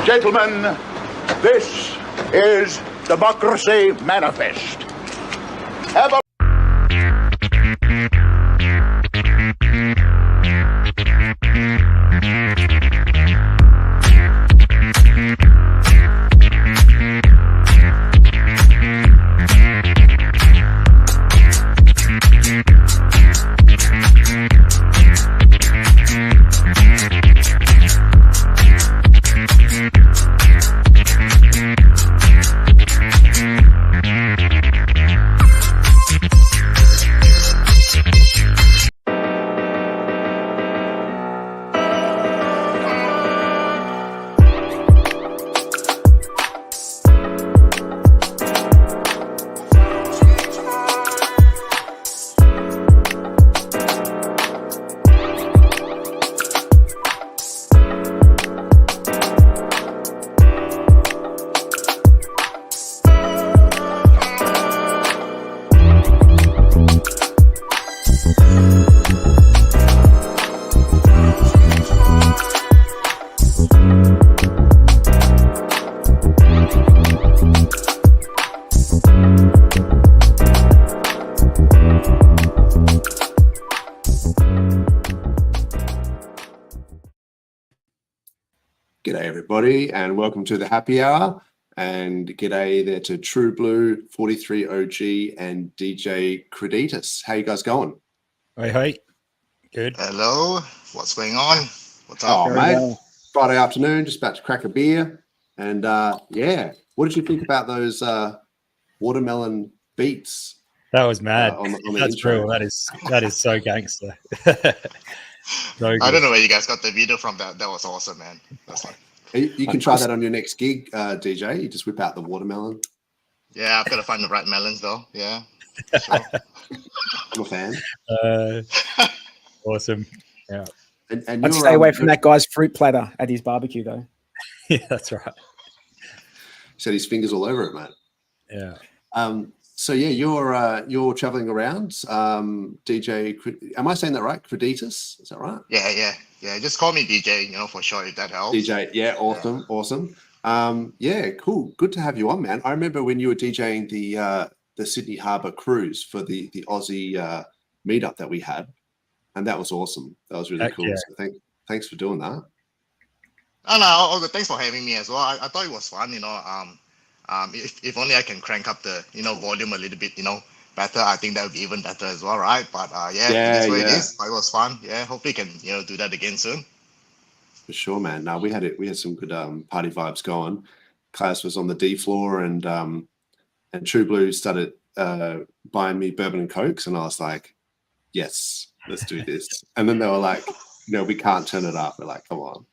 Gentlemen, this is Democracy Manifest. Have a G'day everybody and welcome to the happy hour, and g'day there to True Blue, 43 OG and DJ Creditas. How you guys going? Hey, good. Hello, what's going on? What's up? Oh mate, Friday afternoon, just about to crack a beer, and yeah, what did you think about those watermelon beats? That was mad. On the That's intro? true. That is so gangster. So I don't know where you guys got the video from. That was awesome, man. That's like, You can try that on your next gig, DJ. You just whip out the watermelon. yeah, I've got to find the right melons though. Yeah, sure. I'm a fan. Awesome. Yeah. And I'd stay away from that guy's fruit platter at his barbecue, though. Yeah, that's right. Said his fingers all over it, mate. Yeah. So yeah, you're traveling around, DJ. Am I saying that right? Creditas, is that right? Yeah. Just call me DJ, for short, if that helps. DJ, yeah, awesome. Yeah, cool. Good to have you on, man. I remember when you were DJing the Sydney Harbour cruise for the Aussie meetup that we had, and that was awesome. That was really cool. Yeah. So thanks for doing that. Oh no, all good. Thanks for having me as well. I thought it was fun, if only I can crank up the volume a little bit, better. I think that would be even better as well, right? But that's what it is. It was fun. Yeah, hopefully can do that again soon. For sure, man. No, we had some good party vibes going. Class was on the D floor, and True Blue started buying me bourbon and cokes, and I was like, yes, let's do this. And then they were like, we can't turn it up. We're like, come on.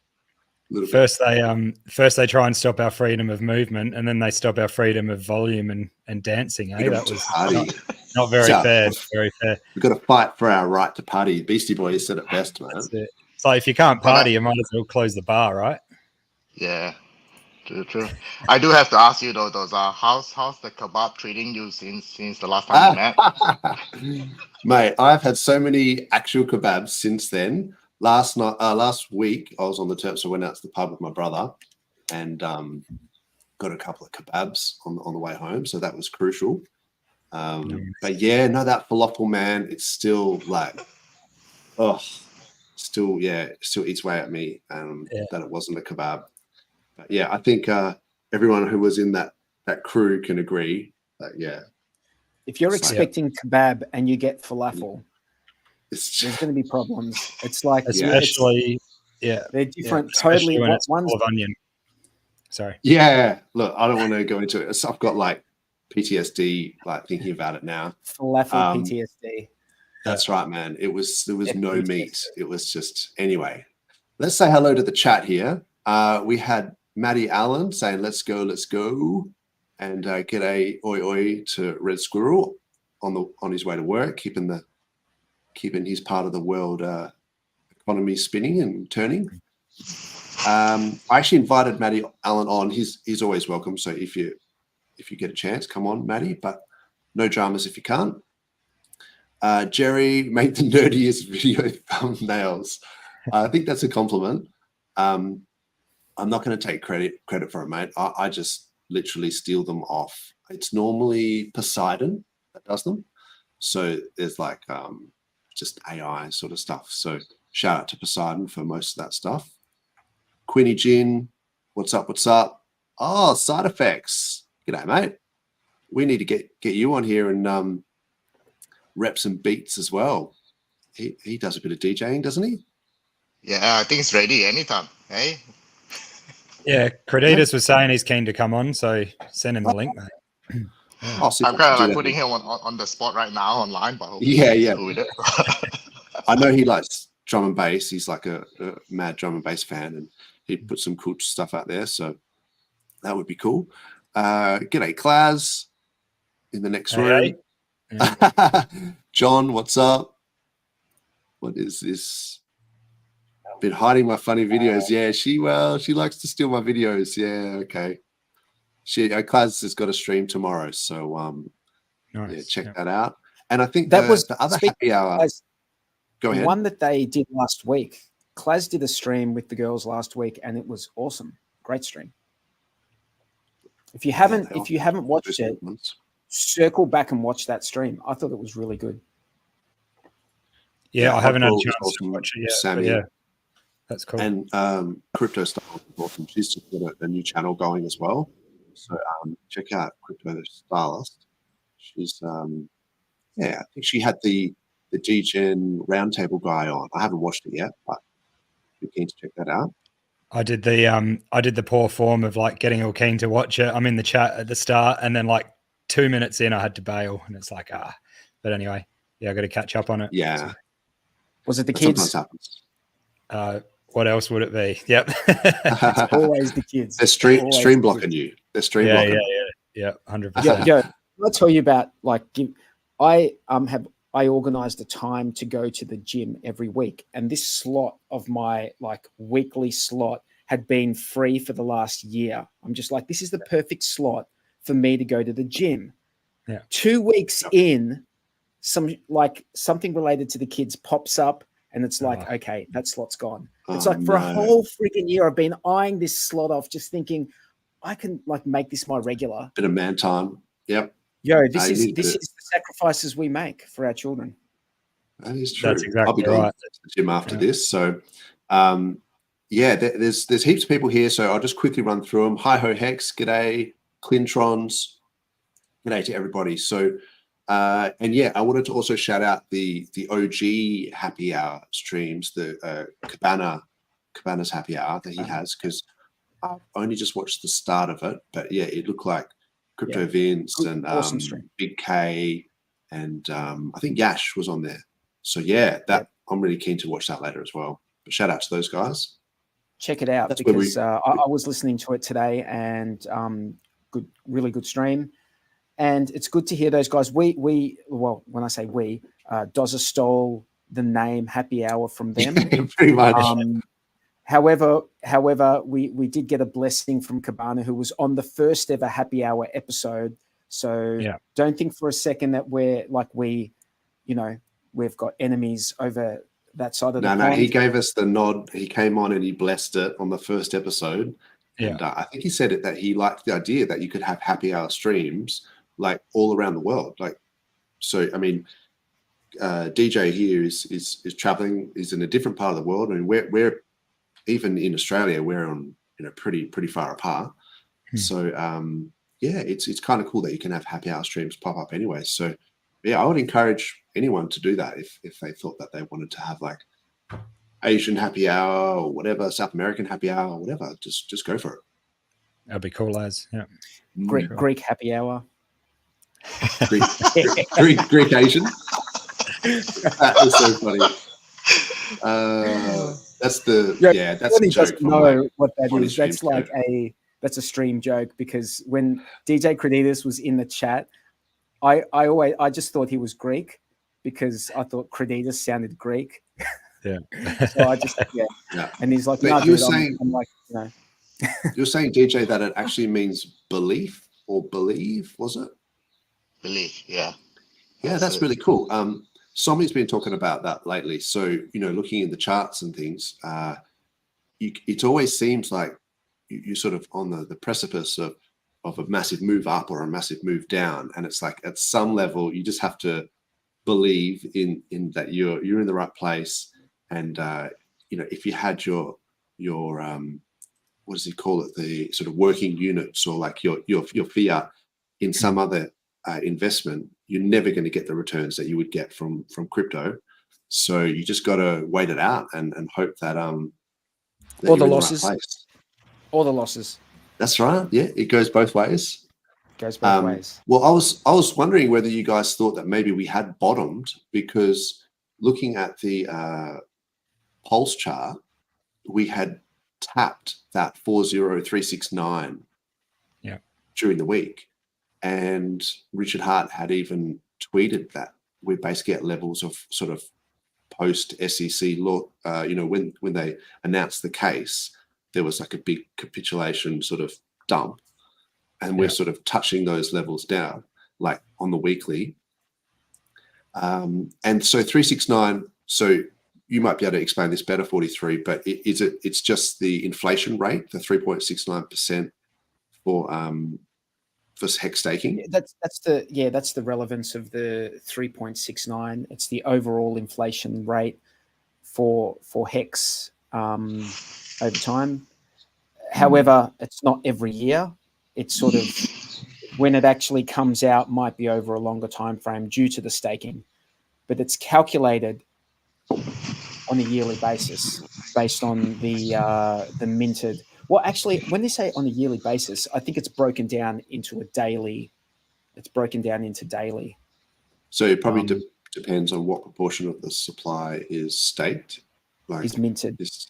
First they try and stop our freedom of movement, and then they stop our freedom of volume and dancing. That was not very fair. Very fair. We've got to fight for our right to party. Beastie Boys said it best, man. That's it. It's like if you can't party, you might as well close the bar, right? Yeah, true. I do have to ask you though, how's the kebab treating you since the last time we met? Mate, I've had so many actual kebabs since then. Last week I was on the Terps, so I went out to the pub with my brother and got a couple of kebabs on the way home, so that was crucial. But yeah, no, that falafel, man, it's still like, still eats away at me. That it wasn't a kebab. But yeah, I think everyone who was in that crew can agree that If you're expecting kebab and you get falafel, there's going to be problems. It's like especially they're different. Totally, when it's one's full of onion. Sorry. Yeah, look, I don't want to go into it. I've got like PTSD, like thinking about it now. Falafel PTSD. That's right, man. There was no meat. It was just anyway. Let's say hello to the chat here. We had Matty Allen saying let's go, and g'day oi to Red Squirrel on his way to work, keeping his part of the world economy spinning and turning. I actually invited Matty Allen on. He's always welcome. So if you get a chance, come on, Matty. But no dramas if you can't. Jerry, make the nerdiest video thumbnails. I think that's a compliment. I'm not going to take credit for it, mate. I just literally steal them off. It's normally Poseidon that does them. So there's like just AI sort of stuff. So shout out to Poseidon for most of that stuff. Quinny Gin, what's up? What's up? Oh, side effects. G'day, mate. We need to get you on here and rep some beats as well. He does a bit of DJing, doesn't he? Yeah, I think it's ready anytime. Hey. Yeah, Creditas was saying he's keen to come on, so send him the link, mate. Oh, I'm kind of like putting him on the spot right now online, but yeah. Cool with it. I know he likes drum and bass. He's like a mad drum and bass fan, and he put some cool stuff out there. So that would be cool. G'day, Claz, in the next room. Yeah. John, what's up? What is this? Been hiding my funny videos. Yeah, she likes to steal my videos. Yeah, okay. Claz has got a stream tomorrow, so nice. Yeah, check that out. And I think that was the other happy hour. Go ahead. One that they did last week. Claz did a stream with the girls last week, and it was awesome. Great stream. If you haven't watched it, circle back and watch that stream. I thought it was really good. Yeah, I haven't had a chance to watch it yet. Sammy. Yeah, that's cool. And Crypto Stylist is awesome. She's just got a new channel going as well. So check out Crypto Stylist. She's I think she had the Degen Roundtable guy on. I haven't watched it yet, but you're keen to check that out. I did the poor form of like getting all keen to watch it. I'm in the chat at the start, and then like 2 minutes in, I had to bail, and it's like But anyway, yeah, I got to catch up on it. Yeah. So, was it the kids? Sometimes happens. What else would it be? Yep. It's always the kids. They're stream blocking you. They're stream blocking. Yeah, 100%. Yeah, I'll tell you about I organized a time to go to the gym every week, and this slot of my like weekly slot had been free for the last year. I'm just like, this is the perfect slot for me to go to the gym. Yeah. 2 weeks in, something related to the kids pops up, and it's like, okay, that slot's gone. It's like for a whole freaking year, I've been eyeing this slot off, just thinking I can like make this my regular. Bit of man time. Yep. Yo, this is the sacrifices we make for our children. That is true. That's exactly I'll be going right. to the gym after this. So, there's heaps of people here. So I'll just quickly run through them. Hi ho Hex, g'day. Clintrons, g'day to everybody. So, I wanted to also shout out the OG happy hour streams, the Cabana's happy hour that he has, because I've only just watched the start of it, but yeah, it looked like Crypto Vince and awesome Big K and I think Yash was on there. So yeah, I'm really keen to watch that later as well. But shout out to those guys. Check it out. That's because I was listening to it today, and really good stream. And it's good to hear those guys. When I say we, Dozer stole the name Happy Hour from them. Pretty much. However, we did get a blessing from Cabana, who was on the first ever Happy Hour episode. So don't think for a second that we've got enemies over that side of the pond. No, he gave us the nod. He came on and he blessed it on the first episode. Yeah. And I think he said that he liked the idea that you could have happy hour streams like all around the world. Like, so, I mean, DJ here is traveling, is in a different part of the world. I mean, we're even in Australia, we're on, pretty far apart. So, it's kind of cool that you can have happy hour streams pop up anyway. So, yeah, I would encourage anyone to do that if they thought that they wanted to have like Asian happy hour or whatever, South American happy hour or whatever. Just go for it. That'd be cool, lads. Yeah. Greek happy hour. Greek Asian. That is so funny. That's the that's a joke. Know what that is. That's a stream joke, because when DJ Creditas was in the chat, I just thought he was Greek because I thought Creditas sounded Greek. Yeah. So I just and he's like, no, dude, I'm like, You're saying, DJ, that it actually means belief or believe, was it? Belief, yeah. Yeah, that's really cool. Somi's been talking about that lately. So, looking in the charts and things, it always seems like you're sort of on the precipice of a massive move up or a massive move down, and it's like at some level you just have to believe in that you're in the right place. And if you had your what does he call it, the sort of working units, or like your fiat in some other investment, you're never going to get the returns that you would get from crypto. So you just got to wait it out and hope that that Or you're the in losses. the right place. Or the losses. That's right. Yeah, it goes both ways. Goes both ways. Well, I was wondering whether you guys thought that maybe we had bottomed, because looking at the Pulse chart, we had tapped that 40369 during the week, and Richard Hart had even tweeted that we're basically at levels of sort of post SEC law. When they announced the case, there was like a big capitulation sort of dump, and we're sort of touching those levels down, like on the weekly. And so 369. So you might be able to explain this better, 43. But it's just the inflation rate, the 3.69% for hex staking. That's the relevance of the 3.69. It's the overall inflation rate for hex over time. However, it's not every year. It's sort of when it actually comes out might be over a longer time frame due to the staking, but it's calculated on a yearly basis based on the minted. Well, actually, when they say on a yearly basis, I think it's broken down into a daily. It's broken down into daily. So it probably depends on what proportion of the supply is staked. Like is minted. Has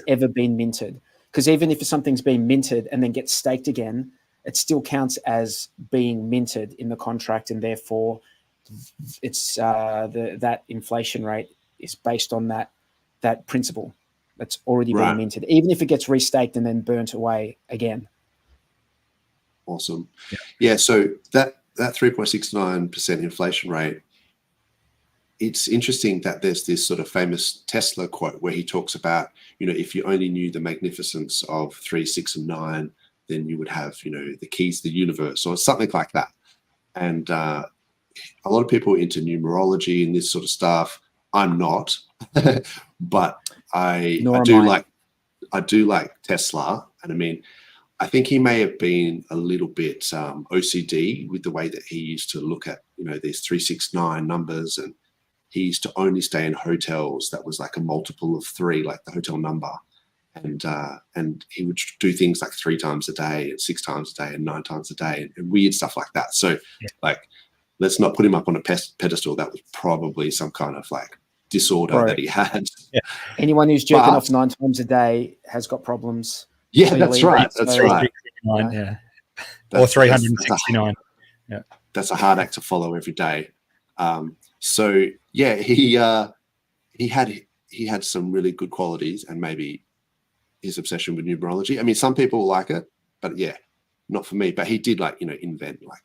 ever been minted. Because even if something's been minted and then gets staked again, it still counts as being minted in the contract, and therefore it's that inflation rate is based on that principle that's already been minted, even if it gets restaked and then burnt away again. Awesome. Yeah, so that 3.69% inflation rate, it's interesting that there's this sort of famous Tesla quote where he talks about, if you only knew the magnificence of 3, 6, and 9, then you would have, the keys to the universe, or something like that. And a lot of people are into numerology and this sort of stuff. I'm not, but I do like Tesla. And I mean, I think he may have been a little bit OCD with the way that he used to look at, these 369 numbers, and he used to only stay in hotels that was like a multiple of 3, like the hotel number. And he would do things like 3 times a day and 6 times a day and 9 times a day and weird stuff like that. So let's not put him up on a pedestal. That was probably some kind of like disorder that he had. Yeah. Anyone who's jerking off 9 times a day has got problems. Yeah, that's right. That's right. Yeah. Or 369. Yeah. That's a hard act to follow every day. So yeah, he had some really good qualities, and maybe his obsession with numerology. I mean, some people like it, but yeah, not for me. But he did invent like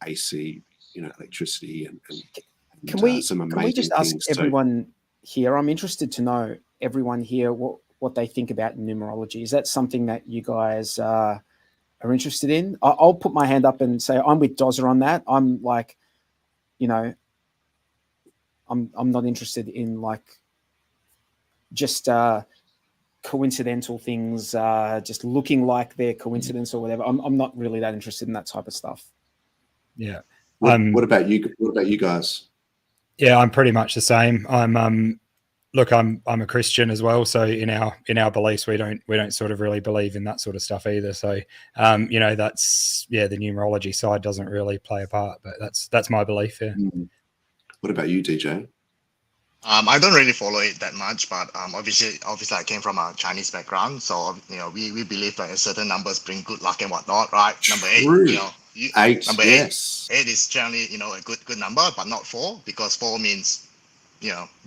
AC, electricity and can we just ask everyone here? I'm interested to know everyone here what they think about numerology. Is that something that you guys are interested in? I'll put my hand up and say I'm with Dozer on that. I'm like, I'm not interested in like just coincidental things, just looking like they're coincidence or whatever. I'm not really that interested in that type of stuff. Yeah. What about you? What about you guys? Yeah, I'm pretty much the same. I'm a Christian as well, so in our beliefs, we don't sort of really believe in that sort of stuff either. So, that's the numerology side doesn't really play a part, but that's my belief. Yeah. What about you, DJ? I don't really follow it that much, but obviously I came from a Chinese background, so we believe that certain numbers bring good luck and whatnot, right? Number 8, 8, number yes. 8 is generally a good number, but not 4, because 4 means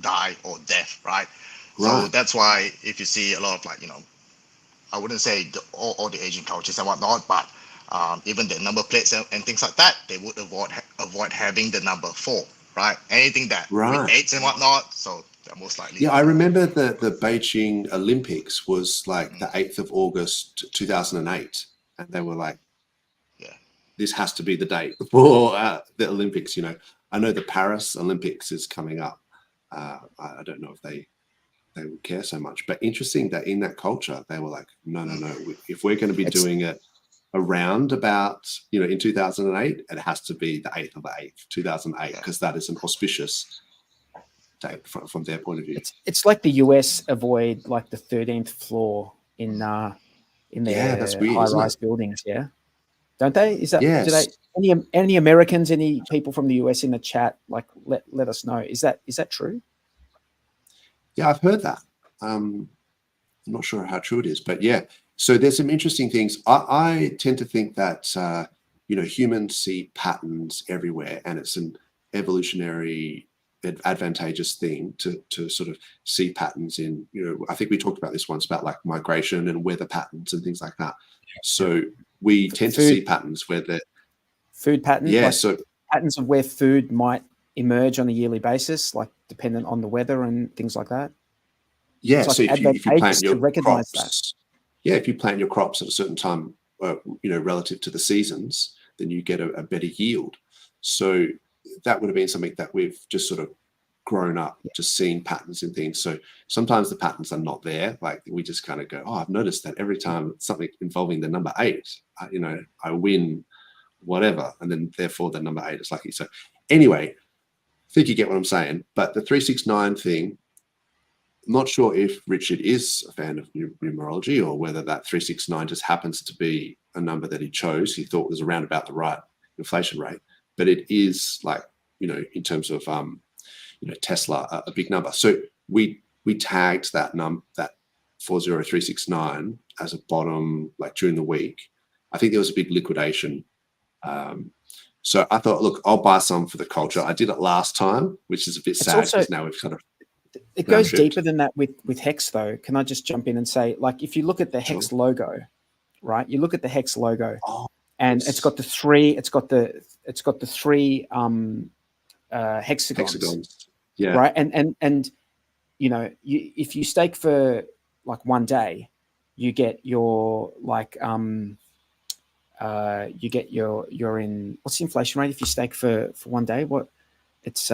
die or death, right? So that's why if you see a lot of I wouldn't say all the Asian cultures and whatnot, but even the number plates and things like that, they would avoid having the number 4. Right, anything that with 8s and whatnot, so most likely. Yeah, I remember the Beijing Olympics was like the 8th of August 2008, and they were like, Yeah. this has to be the date for the Olympics. You know, I know the Paris Olympics is coming up. I don't know if they would care so much, but interesting that in that culture they were like, no, if we're going to be doing it around about, you know, in 2008, it has to be the 8th of the 8th, 2008, because that is an auspicious date from their point of view. It's like the US avoid like the 13th floor in their that's weird, high-rise buildings. Yeah, don't they? Is that Yes. Do they? Any Americans, any people from the US in the chat? Like, let us know. Is that true? Yeah, I've heard that. I'm not sure how true it is, but yeah. So there's some interesting things. I tend to think that you know, humans see patterns everywhere, and it's an evolutionary advantageous thing to sort of see patterns in, you know, I think we talked about this once about like migration and weather patterns and things like that. So we tend to see patterns where the food patterns, yeah, like so patterns of where food might emerge on a yearly basis, like dependent on the weather and things like that. Yeah, It's so like if you plant your to recognize crops, yeah, if you plant your crops at a certain time, you know, relative to the seasons, then you get a better yield. So that would have been something that we've just sort of grown up just seeing patterns in things. So sometimes the patterns are not there. Like we just kind of go, oh, I've noticed that every time something involving the number 8, you know, I win whatever, and then therefore the number 8 is lucky. So anyway, I think you get what I'm saying. But the 369 thing, I'm not sure if Richard is a fan of numerology or whether that 369 just happens to be a number that he chose. He thought was around about the right inflation rate, but it is like, you know, in terms of you know, Tesla, a big number. So we tagged that 40369 as a bottom, like during the week. I think there was a big liquidation. So I thought, look, I'll buy some for the culture. I did it last time, which is a bit sad because now we've kind of it goes deeper than that with Hex, though. Can I just jump in and say, like, if you look at the Hex logo, right? You look at the Hex logo, and it's got the three. It's got the three hexagons. Yeah. Right. And you know, if you stake for like 1 day, you get your like you get your in what's the inflation rate if you stake for 1 day? What it's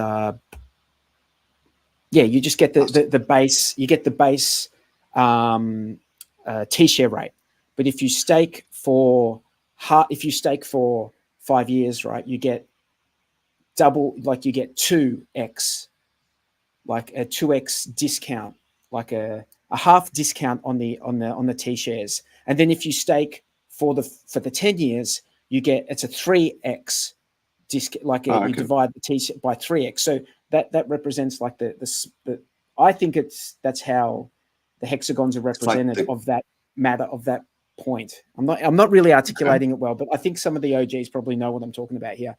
yeah, you just get the base, you get the base T-share rate. But if you stake for 5 years, right, you get double, like you get 2x, like a 2x discount, like a half discount on the T-shares. And then if you stake for the 10 years, you get, it's a 3x discount, you divide the T by 3x. So that represents like the I think that's how the hexagons are represented, like of that matter, of that point. I'm not really articulating it well, but I think some of the OGs probably know what I'm talking about here.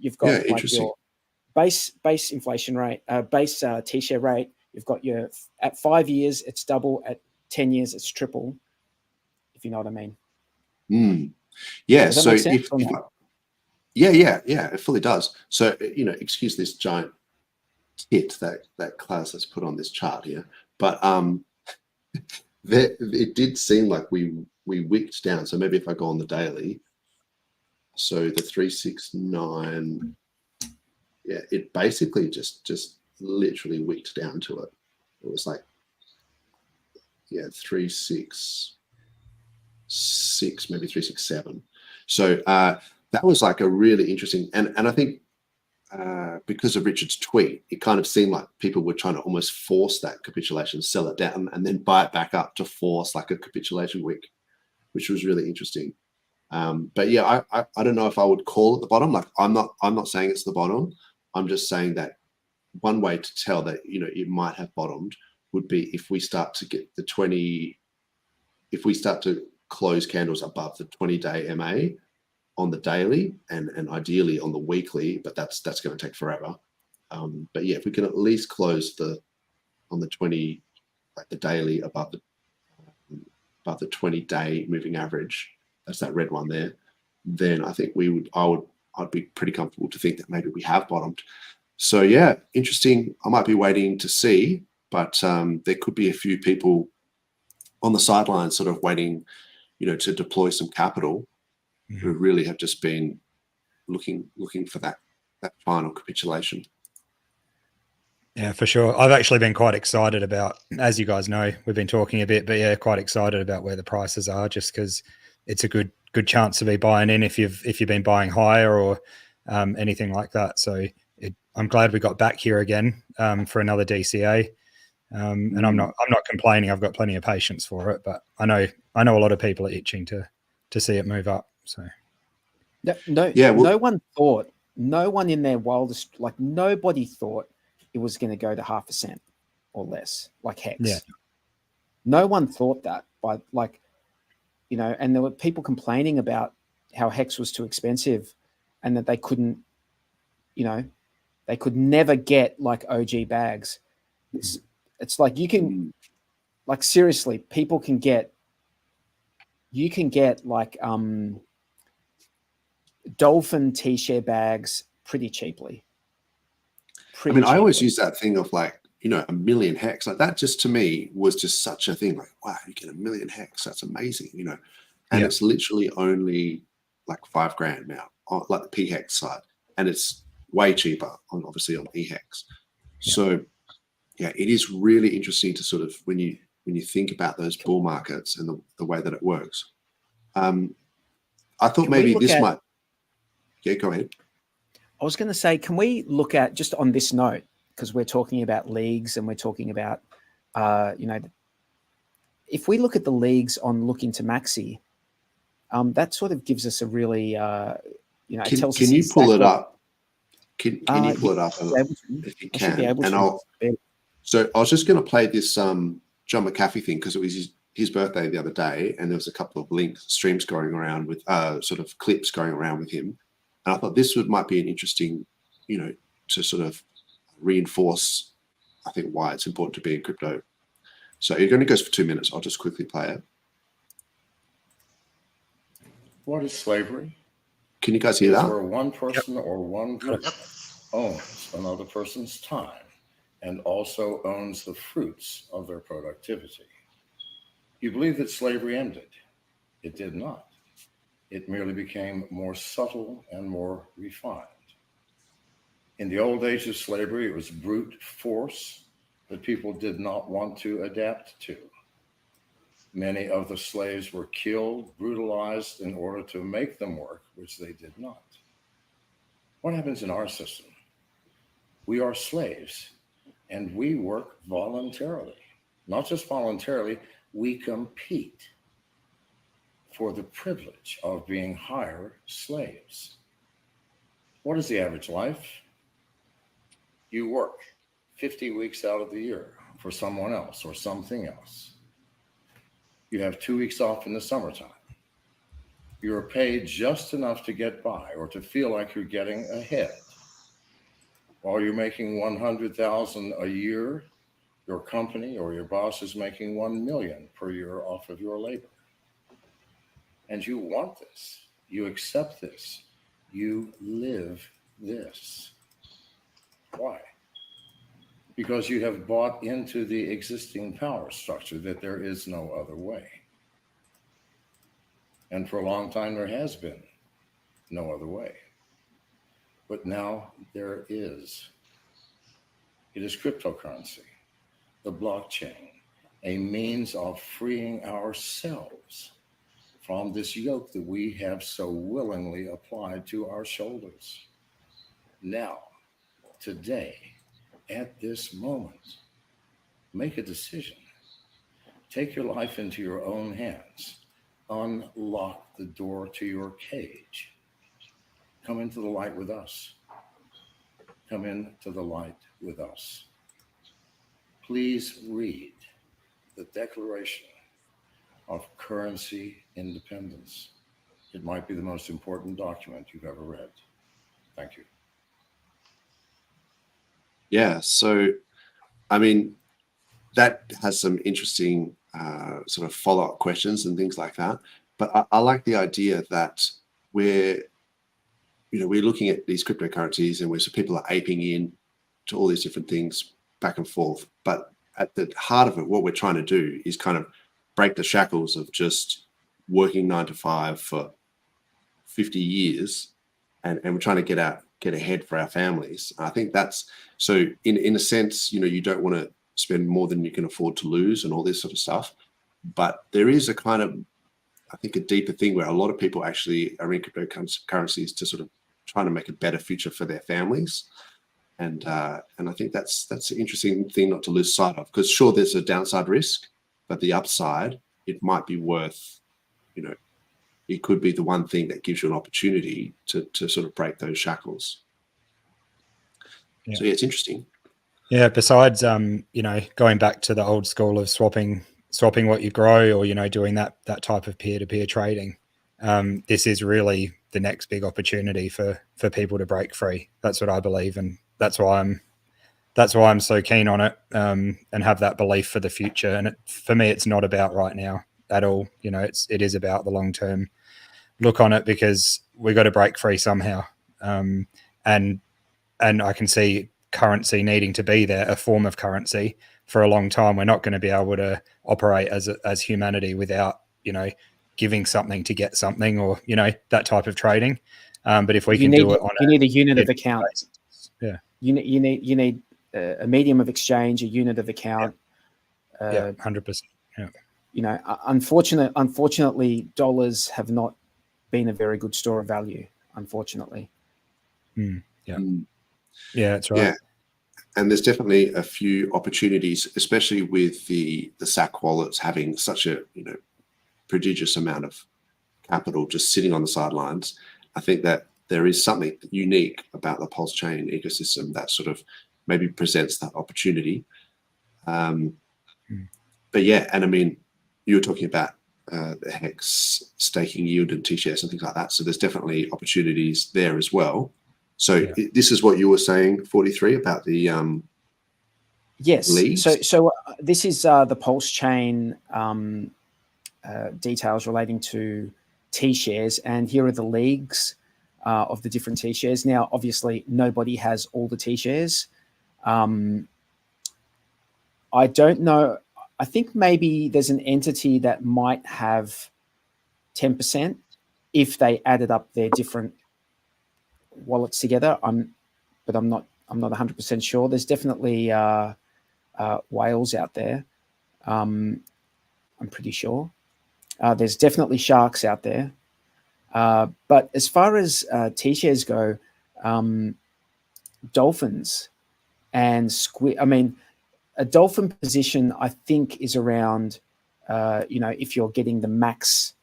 You've got like your base inflation rate, base T-share rate. You've got your, at 5 years it's double, at 10 years it's triple, if you know what I mean. Yeah. Does that So make sense yeah, it fully does. So, you know, excuse this giant tit that Klaus has put on this chart here, but it did seem like we wicked down. So maybe if I go on the daily, so the 369, yeah, it basically just literally wicked down to it. It was like, yeah, 366, maybe 367. So that was like a really interesting, and I think because of Richard's tweet, it kind of seemed like people were trying to almost force that capitulation, sell it down, and then buy it back up to force like a capitulation wick, which was really interesting. But yeah, I don't know if I would call it the bottom. Like I'm not saying it's the bottom. I'm just saying that one way to tell that, you know, it might have bottomed would be if we start to get the 20, if we start to close candles above the 20-day MA on the daily and ideally on the weekly, but that's going to take forever. But yeah, if we can at least close on the 20, like the daily above the 20-day moving average, that's that red one there, then I think I'd be pretty comfortable to think that maybe we have bottomed. So yeah, interesting. I might be waiting to see, but there could be a few people on the sidelines sort of waiting, to deploy some capital who really have just been looking for that final capitulation. Yeah, for sure. I've actually been quite excited about, as you guys know, we've been talking a bit, but yeah, quite excited about where the prices are, just because it's a good chance to be buying in if you've been buying higher or anything like that. So I'm glad we got back here again for another DCA. And I'm not complaining. I've got plenty of patience for it, but I know a lot of people are itching to see it move up. So no one in their wildest, like nobody thought it was going to go to 0.5% or less, like Hex. Yeah. No one thought that, by and there were people complaining about how Hex was too expensive and that they couldn't, they could never get like OG bags. It's like you can, like seriously, people can get, like Dolphin T-share bags pretty cheaply. I always use that thing of like, 1 million hex. Like that just to me was just such a thing. Like, wow, you get 1 million hex. That's amazing, And it's literally only like $5,000 now, on like the P hex side, and it's way cheaper obviously on E hex. Yeah. So yeah, it is really interesting to sort of when you think about those bull markets and the way that it works. I thought maybe this might. Yeah, go ahead. I was going to say, can we look at, just on this note, because we're talking about leagues and we're talking about, if we look at the leagues on Look Into Maxi, that sort of gives us a really, it tells us. Can you pull it up? Can you pull it up if you can? So I was just going to play this John McAfee thing because it was his birthday the other day, and there was a couple of streams going around with sort of clips going around with him. And I thought this might be an interesting, to sort of reinforce, I think, why it's important to be in crypto. So it only goes for 2 minutes. I'll just quickly play it. What is slavery? Can you guys hear that? Where one person or one group owns another person's time and also owns the fruits of their productivity. You believe that slavery ended. It did not. It merely became more subtle and more refined. In the old age of slavery, it was brute force that people did not want to adapt to. Many of the slaves were killed, brutalized in order to make them work, which they did not. What happens in our system? We are slaves and we work voluntarily. Not just voluntarily, we compete for the privilege of being hired slaves. What is the average life? You work 50 weeks out of the year for someone else or something else. You have 2 weeks off in the summertime. You're paid just enough to get by or to feel like you're getting ahead. While you're making $100,000 a year, your company or your boss is making $1 million per year off of your labor. And you want this, you accept this, you live this. Why? Because you have bought into the existing power structure that there is no other way. And for a long time, there has been no other way. But now there is. It is cryptocurrency, the blockchain, a means of freeing ourselves from this yoke that we have so willingly applied to our shoulders. Now, today, at this moment, make a decision. Take your life into your own hands. Unlock the door to your cage. Come into the light with us. Come into the light with us. Please read the Declaration of Currency Independence. It might be the most important document you've ever read. Thank you. Yeah, so, I mean, that has some interesting sort of follow-up questions and things like that. But I like the idea that we're looking at these cryptocurrencies and so people are aping in to all these different things back and forth. But at the heart of it, what we're trying to do is kind of break the shackles of just working 9 to 5 for 50 years, and we're trying to get ahead for our families. I think that's so. In a sense, you don't want to spend more than you can afford to lose and all this sort of stuff. But there is a kind of, I think, a deeper thing where a lot of people actually are in cryptocurrencies to sort of trying to make a better future for their families. And I think that's an interesting thing not to lose sight of, because sure, there's a downside risk, but the upside, it might be worth, it could be the one thing that gives you an opportunity to sort of break those shackles. Yeah. So yeah, it's interesting. Yeah. Besides, going back to the old school of swapping what you grow, or, doing that type of peer-to-peer trading, this is really the next big opportunity for people to break free. That's what I believe. And that's why I'm so keen on it, and have that belief for the future. And for me, it's not about right now at all. It is about the long-term look on it, because we got to break free somehow. And I can see currency needing to be there, a form of currency, for a long time. We're not going to be able to operate as humanity without, giving something to get something, or, that type of trading. But if we can do it on you need a unit of account. Yeah. You need a medium of exchange, a unit of account. Yeah, 100%. Yeah. Unfortunately, dollars have not been a very good store of value, unfortunately. Yeah, that's right. Yeah. And there's definitely a few opportunities, especially with the SAC wallets having such a prodigious amount of capital just sitting on the sidelines. I think that there is something unique about the PulseChain ecosystem that sort of maybe presents that opportunity. But yeah, and I mean, you were talking about the HEX staking yield and T-shares and things like that. So there's definitely opportunities there as well. So this is what you were saying, 43, about the yes. leagues? So this is the PulseChain details relating to T-shares, and here are the leagues of the different T-shares. Now, obviously, nobody has all the T-shares. I don't know. I think maybe there's an entity that might have 10% if they added up their different wallets together. But I'm not 100% sure. There's definitely whales out there. I'm pretty sure. There's definitely sharks out there. But as far as T-shares go, dolphins and squid. I mean, a dolphin position, I think, is around, if you're getting the max,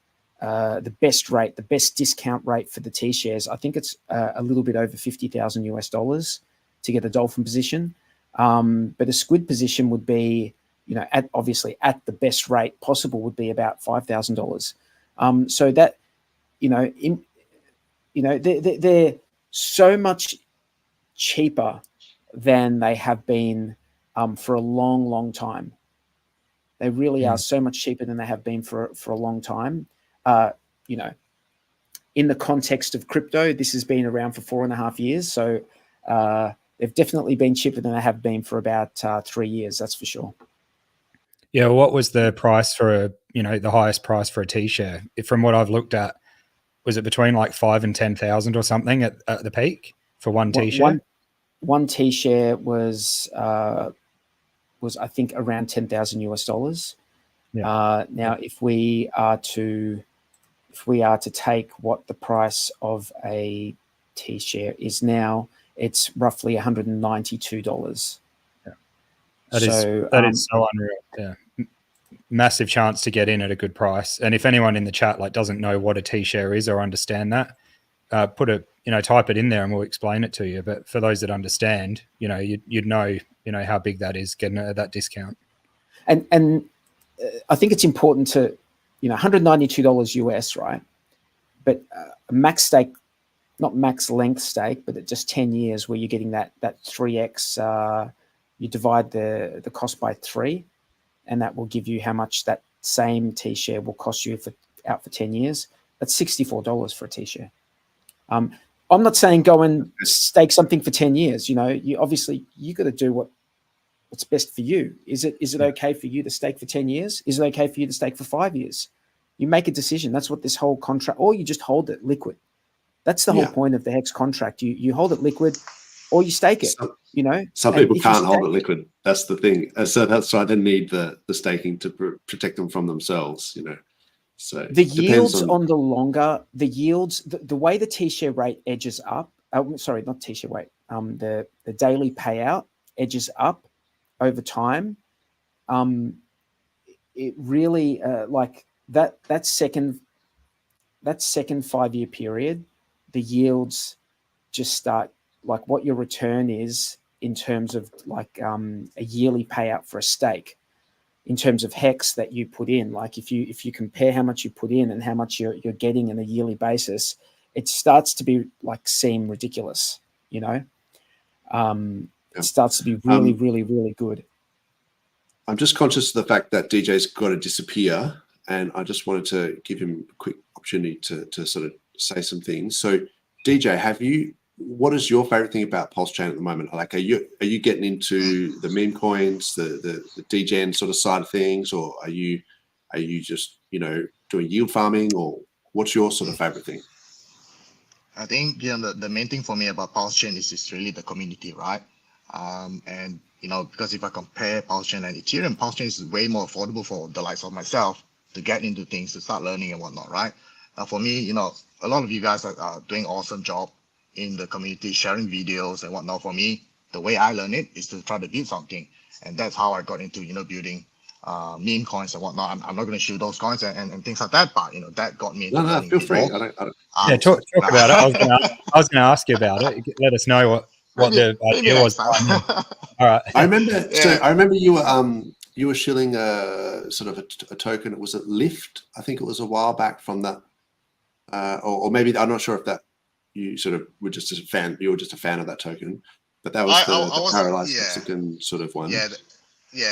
the best rate, the best discount rate for the T-shares, I think it's a little bit over $50,000 US to get a dolphin position. But a squid position would be, obviously at the best rate possible, would be about $5,000. So that, they're so much cheaper than they have been for a long, long time. They really are so much cheaper than they have been for a long time. In the context of crypto, this has been around for 4.5 years. So they've definitely been cheaper than they have been for about 3 years. That's for sure. Yeah. What was the price for the highest price for a T-share? From what I've looked at, was it between like 5,000 and 10,000 or something at the peak for one T-share? One T-share was I think around $10,000 US. Yeah. Now, if we are to take what the price of a T-share is now, it's roughly $192. Yeah. That is so unreal. Yeah. Massive chance to get in at a good price. And if anyone in the chat doesn't know what a T-share is or understand that, type it in there and we'll explain it to you. But for those that understand, you'd know how big that is, getting it at that discount. And I think it's important to, $192 US, right? But max stake, not max length stake, but at just 10 years where you're getting that 3x, you divide the cost by 3, and that will give you how much that same T-share will cost you out for 10 years. That's $64 for a T-share. I'm not saying go and stake something for 10 years. You know, you got to do what's best for you. Is it okay for you to stake for 10 years? Is it okay for you to stake for 5 years? You make a decision. That's what this whole contract, or you just hold it liquid. That's the whole point of the Hex contract. You hold it liquid, or you stake it. Some people can't hold it liquid. That's the thing. So that's why they need the staking to protect them from themselves. So the yields on the longer, the way the T-share rate edges up. Sorry, not T-share rate. The daily payout edges up over time. It really like that second 5 year period, the yields just start, like what your return is in terms of like a yearly payout for a stake, in terms of Hex that you put in. Like if you compare how much you put in and how much you're getting on a yearly basis, it starts to be like seem ridiculous. It starts to be really, really, really good. I'm just conscious of the fact that DJ's got to disappear, and I just wanted to give him a quick opportunity to sort of say some things. So, DJ, what is your favorite thing about PulseChain at the moment? Like, are you getting into the meme coins, the degen sort of side of things, or are you just doing yield farming, or what's your sort of favorite thing? I think the main thing for me about PulseChain is really the community, right? And because if I compare PulseChain and Ethereum, PulseChain is way more affordable for the likes of myself to get into things, to start learning and whatnot, right? Now for me, a lot of you guys are doing awesome job in the community, sharing videos and whatnot. For me, the way I learn it is to try to build something, and that's how I got into building meme coins and whatnot. I'm not going to show those coins and things like that, but that got me into learning. Feel free. I don't, talk about it. I was going to ask you about it. Let us know what the idea was. All right. I remember. Yeah. So I remember you were shilling a sort of a token. Was it Lyft? I think it was a while back from that, or maybe I'm not sure if that you sort of were just a fan. You were just a fan of that token, but that was the paralyzed Mexican sort of one. Yeah,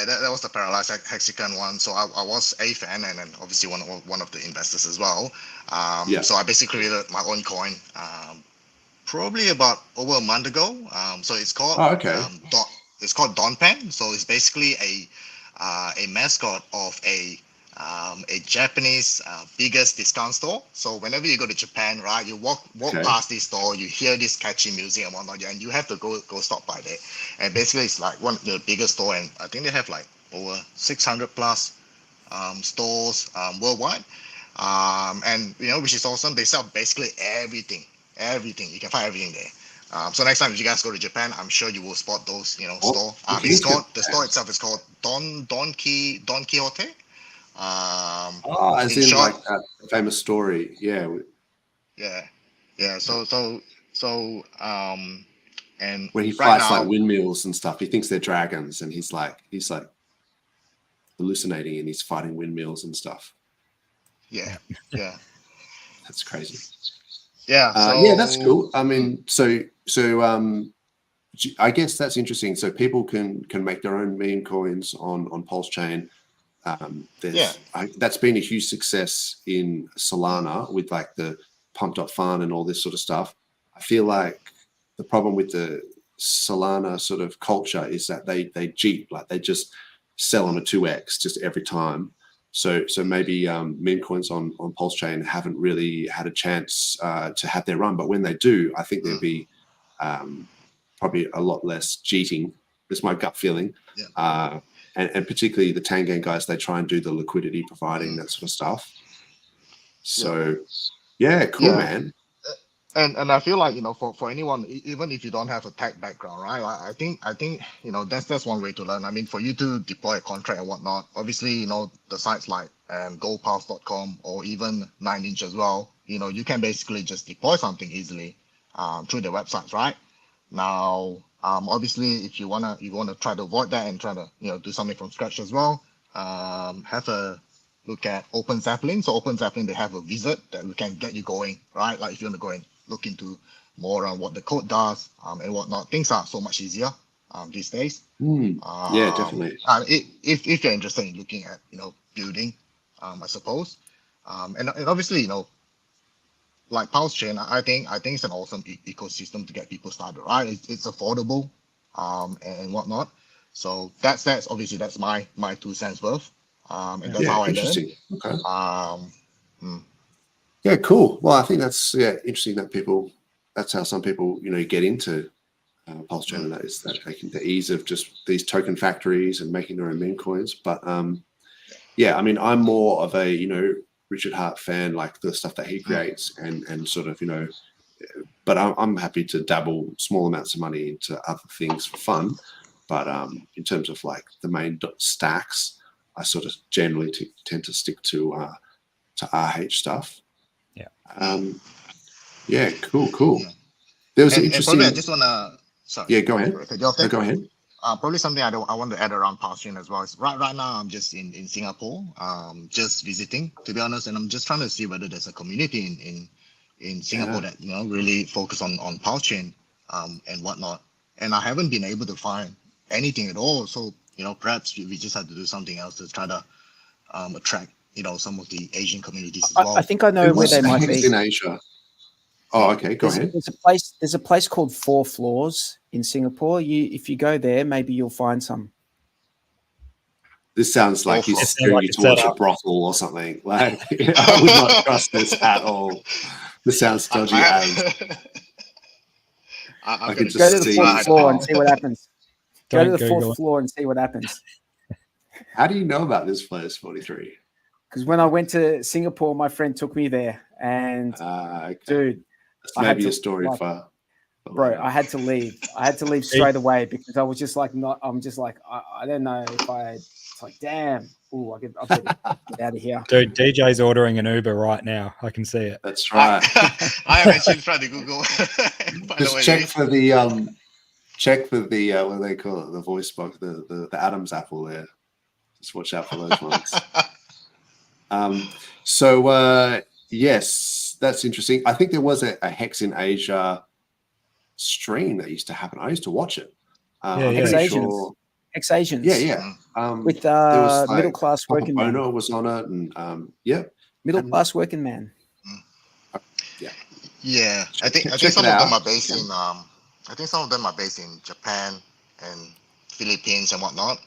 that was the paralyzed Hexagon one. So I was a fan, and then obviously one of the investors as well. So I basically created my own coin. Probably about over a month ago. So it's called it's called Donpan. So it's basically a mascot of a Japanese biggest discount store. So whenever you go to Japan, right, you walk past this store, you hear this catchy music and whatnot, and you have to go stop by there. And basically, it's like one of the biggest store, and I think they have like over 600 plus stores worldwide. And which is awesome. They sell basically everything. You can find everything there. So next time if you guys go to Japan, I'm sure you will spot those store. The store itself is called Don Quixote. As in short, like that famous story. Yeah. So and where he fights like windmills and stuff. He thinks they're dragons, and he's like hallucinating, and he's fighting windmills and stuff. Yeah. That's crazy. Yeah. That's cool. I mean, so I guess that's interesting. So people can make their own meme coins on PulseChain. That's been a huge success in Solana with like the pump.fun and all this sort of stuff. I feel like the problem with the Solana sort of culture is that they Jeep, like they just sell on a 2x just every time. So maybe meme coins on PulseChain haven't really had a chance to have their run, but when they do, I think there'll be probably a lot less cheating. That's my gut feeling. And particularly the Tangan guys, they try and do the liquidity providing, that sort of stuff. So cool, man. And I feel like for anyone, even if you don't have a tech background, right? I think that's one way to learn. I mean, for you to deploy a contract and whatnot, obviously the sites like goldpulse.com or even 9inch as well, you can basically just deploy something easily through the websites, right? Now, obviously, if you wanna try to avoid that and try to do something from scratch as well, have a look at Open Zeppelin. So Open Zeppelin, they have a wizard that we can get you going, right? Like if you want to go and look into more on what the code does and whatnot, things are so much easier these days. Definitely. If you're interested in looking at building, I suppose, and obviously like PulseChain, I think it's an awesome ecosystem to get people started, right? It's affordable, and whatnot. So that's obviously that's my 2 cents worth, and that's how I learn. Interesting. Okay. Mm. Yeah, cool. Well, I think that's interesting that that's how some people get into PulseChain, and that is that the ease of just these token factories and making their own meme coins. But yeah, I mean, I'm more of a Richard Hart fan, like the stuff that he creates, and sort of but I'm happy to dabble small amounts of money into other things for fun. But in terms of like the main stacks, I sort of generally tend to stick to RH stuff. Yeah. Yeah. Cool. Yeah. There was an And interesting. probably I just wanna. Sorry. Yeah, go ahead. No, Go ahead. probably something I want to add around PulseChain as well. Is right now I'm just in Singapore, just visiting, to be honest, and I'm just trying to see whether there's a community in Singapore that really focus on PulseChain and whatnot. And I haven't been able to find anything at all. So perhaps we just have to do something else to try to attract some of the Asian communities as well. I think I know where they might be in Asia. Oh, okay. Go ahead. There's a place called 4 Floors in Singapore. If you go there, maybe you'll find some. This sounds like he's steering you towards a brothel or something. Like, I would not trust this at all. This sounds dodgy as. I can just go to the 4th floor and see what happens. Go to the 4th floor and see what happens. How do you know about this place, 43? Because when I went to Singapore, my friend took me there, and dude, that's maybe a story for. Bro, I had to leave. I had to leave straight away because I was just like, I'm just like, I don't know if it's like, damn. Ooh, I better get out of here. Dude, DJ's ordering an Uber right now. I can see it. That's right. I am actually trying to Google. Just check for the what do they call it? The voice box, the Adam's apple there. Just watch out for those ones. Yes, that's interesting. I think there was a Hex in Asia stream that used to happen. I used to watch it. Ex-Asians. Yeah. With middle class working man. Ono was on it, and middle class working man. Yeah. I think some of them are based in I think some of them are based in Japan and Philippines and whatnot.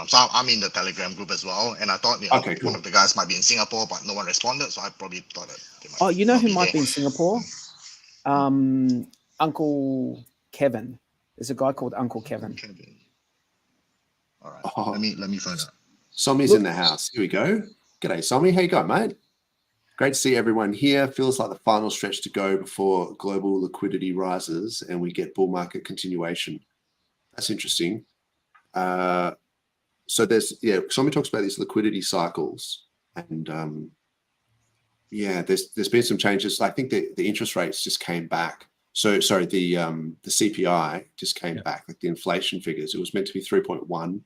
So I'm in the Telegram group as well, and I thought one of the guys might be in Singapore, but no one responded, so I probably thought that they might. Oh, you know who might be in Singapore? Uncle Kevin. There's a guy called Uncle Kevin. All right. Let me find out. Somi's in the house. Here we go. G'day, Somi. How you going, mate? Great to see everyone here. Feels like the final stretch to go before global liquidity rises and we get bull market continuation. That's interesting. So Somi talks about these liquidity cycles, and there's been some changes. I think the interest rates just came back. So sorry, the CPI just came back, like the inflation figures. It was meant to be 3.1%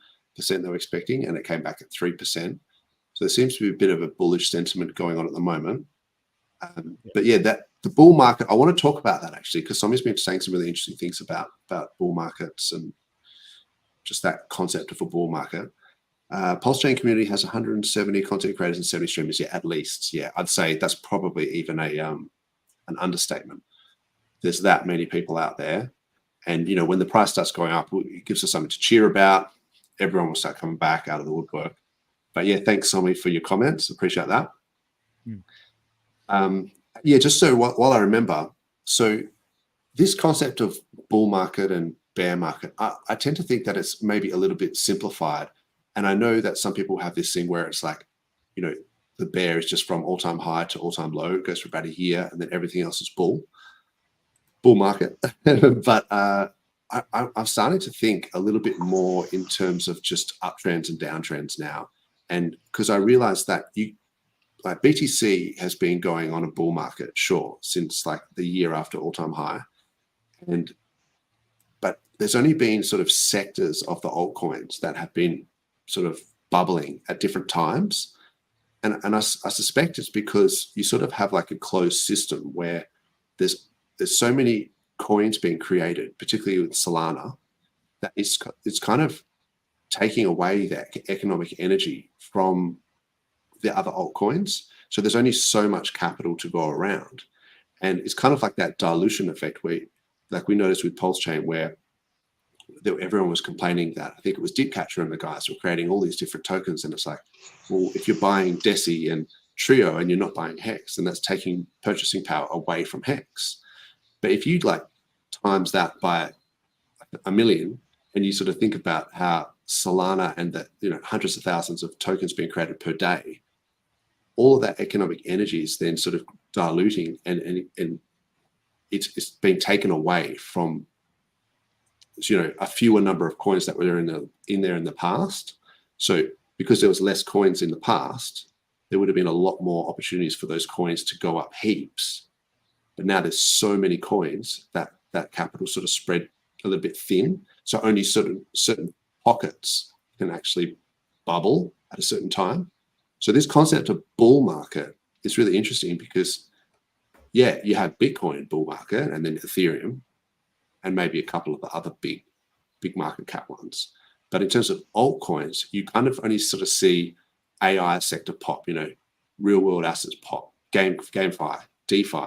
they were expecting, and it came back at 3%. So there seems to be a bit of a bullish sentiment going on at the moment. But yeah, that the bull market, I want to talk about that actually, because Somi's been saying some really interesting things about bull markets and just that concept of a bull market. PulseChain community has 170 content creators and 70 streamers. Yeah, at least. Yeah, I'd say that's probably even an understatement. There's that many people out there, and when the price starts going up, it gives us something to cheer about. Everyone will start coming back out of the woodwork. But yeah, thanks, Somi, for your comments. Appreciate that. Just so while I remember, so this concept of bull market and bear market, I tend to think that it's maybe a little bit simplified. And I know that some people have this thing where it's like, the bear is just from all-time high to all-time low. It goes for about a year, and then everything else is bull market. But I'm starting to think a little bit more in terms of just uptrends and downtrends now. And because I realized that BTC has been going on a bull market, sure, since like the year after all-time high. But there's only been sort of sectors of the altcoins that have been sort of bubbling at different times. And I suspect it's because you sort of have like a closed system where there's so many coins being created, particularly with Solana, that it's kind of taking away that economic energy from the other altcoins. So there's only so much capital to go around. And it's kind of like that dilution effect where, like we noticed with PulseChain, where everyone was complaining that, I think it was Deepcatcher and the guys were creating all these different tokens. And it's like, well, if you're buying Deci and Trio and you're not buying Hex, then that's taking purchasing power away from Hex. But if you like times that by 1 million, and you sort of think about how Solana and the hundreds of thousands of tokens being created per day, all of that economic energy is then sort of diluting, and it's being taken away from a fewer number of coins that were in there in the past. So because there was less coins in the past, there would have been a lot more opportunities for those coins to go up heaps. But now there's so many coins that that capital sort of spread a little bit thin. So only certain pockets can actually bubble at a certain time. So this concept of bull market is really interesting because, yeah, you have Bitcoin bull market and then Ethereum and maybe a couple of the other big market cap ones. But in terms of altcoins, you kind of only sort of see AI sector pop, real world assets pop, GameFi, DeFi,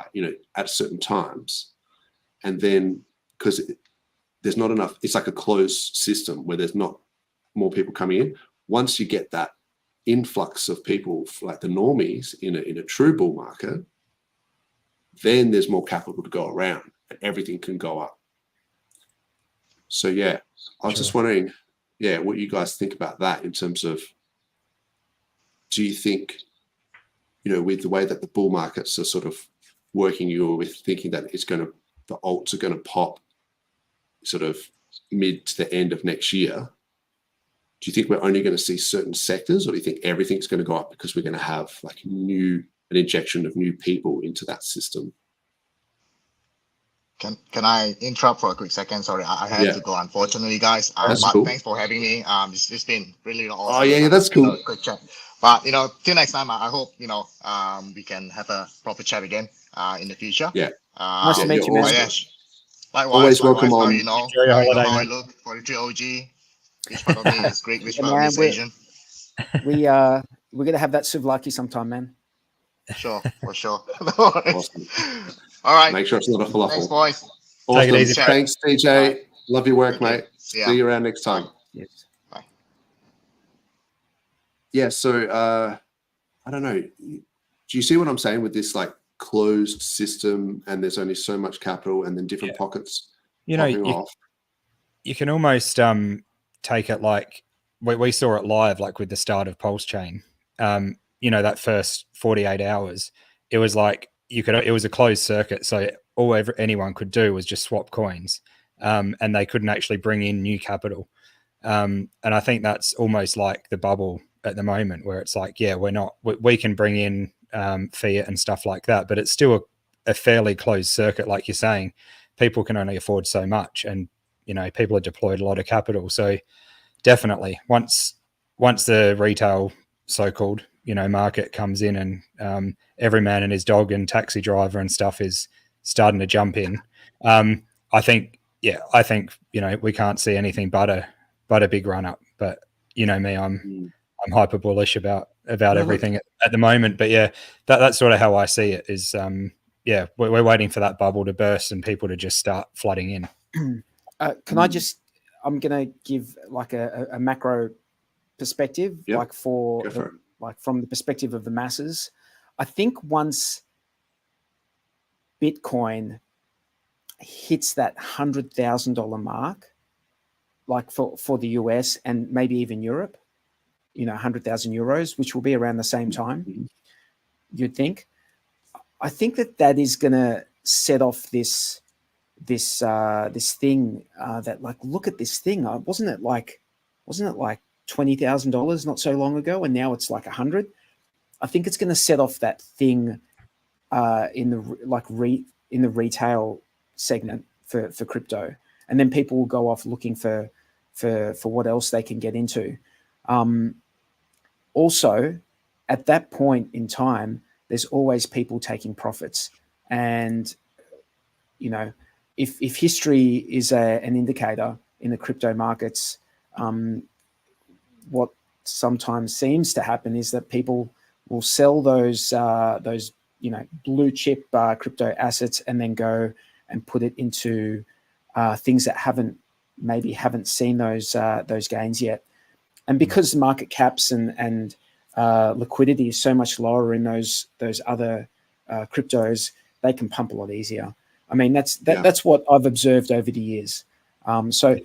at certain times. And then because there's not enough, it's like a closed system where there's not more people coming in. Once you get that influx of people like the normies in a true bull market, then there's more capital to go around and everything can go up. So yeah, I was just wondering, what you guys think about that in terms of, do you think, with the way that the bull markets are sort of working, you're with thinking that the alts are going to pop sort of mid to the end of next year? Do you think we're only going to see certain sectors, or do you think everything's going to go up because we're going to have like an injection of new people into that system? Can I interrupt for a quick second? Sorry, I had to go, unfortunately, guys. That's but cool. Thanks for having me. It's been really awesome. Oh yeah, that's cool. Quick chat. But till next time, I hope we can have a proper chat again in the future. Yeah. Nice to meet you, man. Yeah. Likewise, always welcome how on. Enjoy your holiday, how I man. look. 43 OG. Which part of me is great? Which Yeah, part of me is man, Asian? We're gonna have that souvlaki sometime, man. Sure, for sure. No worries. Awesome. All right. Make sure it's not a falafel. Thanks, boys. Awesome. Take it easy. Thanks, DJ. Bye. Love your work, Okay. mate. Yeah. See you around next time. Yes. Bye. Yeah. So I don't know. Do you see what I'm saying with this like closed system, and there's only so much capital, and then different pockets popping off? You can almost take it like we saw it live, like with the start of PulseChain. That first 48 hours, it was like it was a closed circuit, so anyone could do was just swap coins, and they couldn't actually bring in new capital. And I think that's almost like the bubble at the moment, where it's like, we can bring in fiat and stuff like that, but it's still a fairly closed circuit, like you're saying. People can only afford so much, and people have deployed a lot of capital. So definitely, once the retail so-called market comes in, and every man and his dog and taxi driver and stuff is starting to jump in, I think we can't see anything but a big run up. But me, I'm hyper bullish about everything at the moment. But yeah, that's sort of how I see it. Is we're waiting for that bubble to burst and people to just start flooding in. Can I just? I'm going to give like a macro perspective, like from the perspective of the masses. I think once Bitcoin hits that $100,000 mark, like for the US and maybe even Europe, 100,000 euros, which will be around the same time, you'd think. I think that is going to set off this thing that, like, look at this thing. Wasn't it like $20,000 not so long ago, and now it's like 100? I think it's going to set off that thing in the retail segment for crypto, and then people will go off looking for what else they can get into. Also, at that point in time, there's always people taking profits, and if history is an indicator in the crypto markets, what sometimes seems to happen is that people will sell those blue chip crypto assets and then go and put it into things that maybe haven't seen those gains yet. And because market caps and liquidity is so much lower in those other cryptos, they can pump a lot easier. I mean, that's what I've observed over the years. So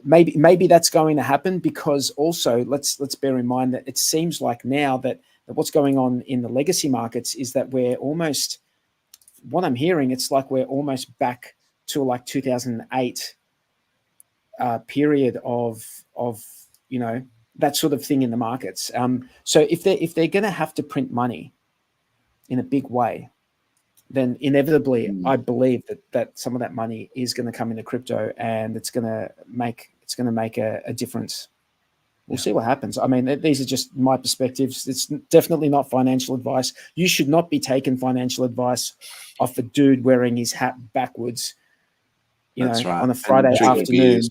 maybe that's going to happen, because also let's bear in mind that it seems like now that what's going on in the legacy markets is that we're almost, what I'm hearing, it's like we're almost back to like 2008 period of that sort of thing in the markets. So if they're going to have to print money in a big way, then inevitably I believe that some of that money is going to come into crypto, and it's going to make a difference. We'll see what happens. I mean, these are just my perspectives. It's definitely not financial advice. You should not be taking financial advice off a dude wearing his hat backwards, on a Friday afternoon.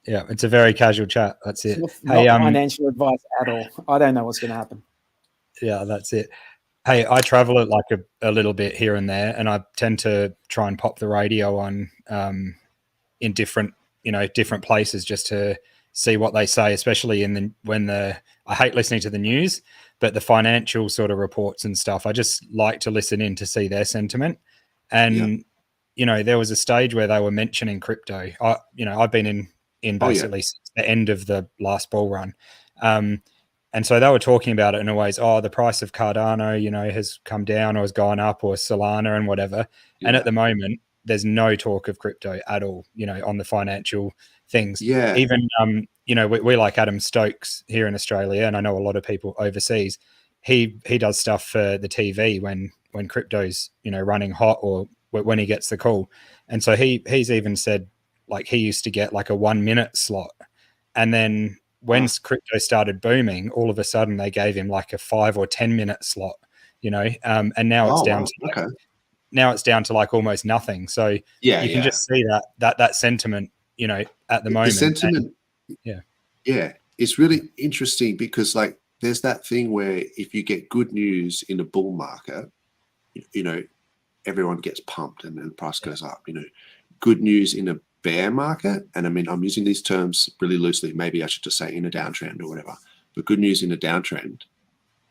Yeah, it's a very casual chat. That's it. It's not financial advice at all. I don't know what's going to happen. Yeah, that's it. Hey, I travel it like a little bit here and there, and I tend to try and pop the radio on in different places just to see what they say, especially I hate listening to the news, but the financial sort of reports and stuff, I just like to listen in to see their sentiment. And there was a stage where they were mentioning crypto. I've been in basically since the end of the last bull run. And so they were talking about it in always, the price of Cardano, has come down or has gone up, or Solana and whatever. Yeah. And at the moment, there's no talk of crypto at all, on the financial things. Yeah. Even, we like Adam Stokes here in Australia, and I know a lot of people overseas. He does stuff for the TV when crypto's, running hot, or when he gets the call. And so he's even said, like, he used to get like a 1 minute slot. And then when crypto started booming, all of a sudden they gave him like a 5 or 10 minute slot, and now it's down to now it's down to like almost nothing. So you can just see that sentiment, at the moment. The sentiment, it's really interesting, because like there's that thing where if you get good news in a bull market, everyone gets pumped and the price goes up. Good news in a bear market, and I mean, I'm using these terms really loosely. Maybe I should just say in a downtrend or whatever. But good news in a downtrend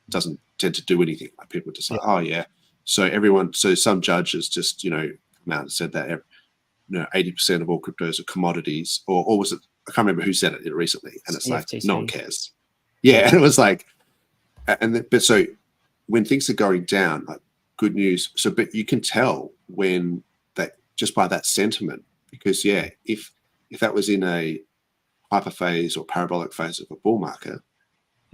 doesn't tend to do anything. Like people just say, So some judges just come out and said that 80% of all cryptos are commodities, or was it? I can't remember who said it recently. And it's like no one cares. Yeah, and it was like, but so when things are going down, like good news. So, but you can tell when that just by that sentiment. Because if that was in a hyper phase or parabolic phase of a bull market,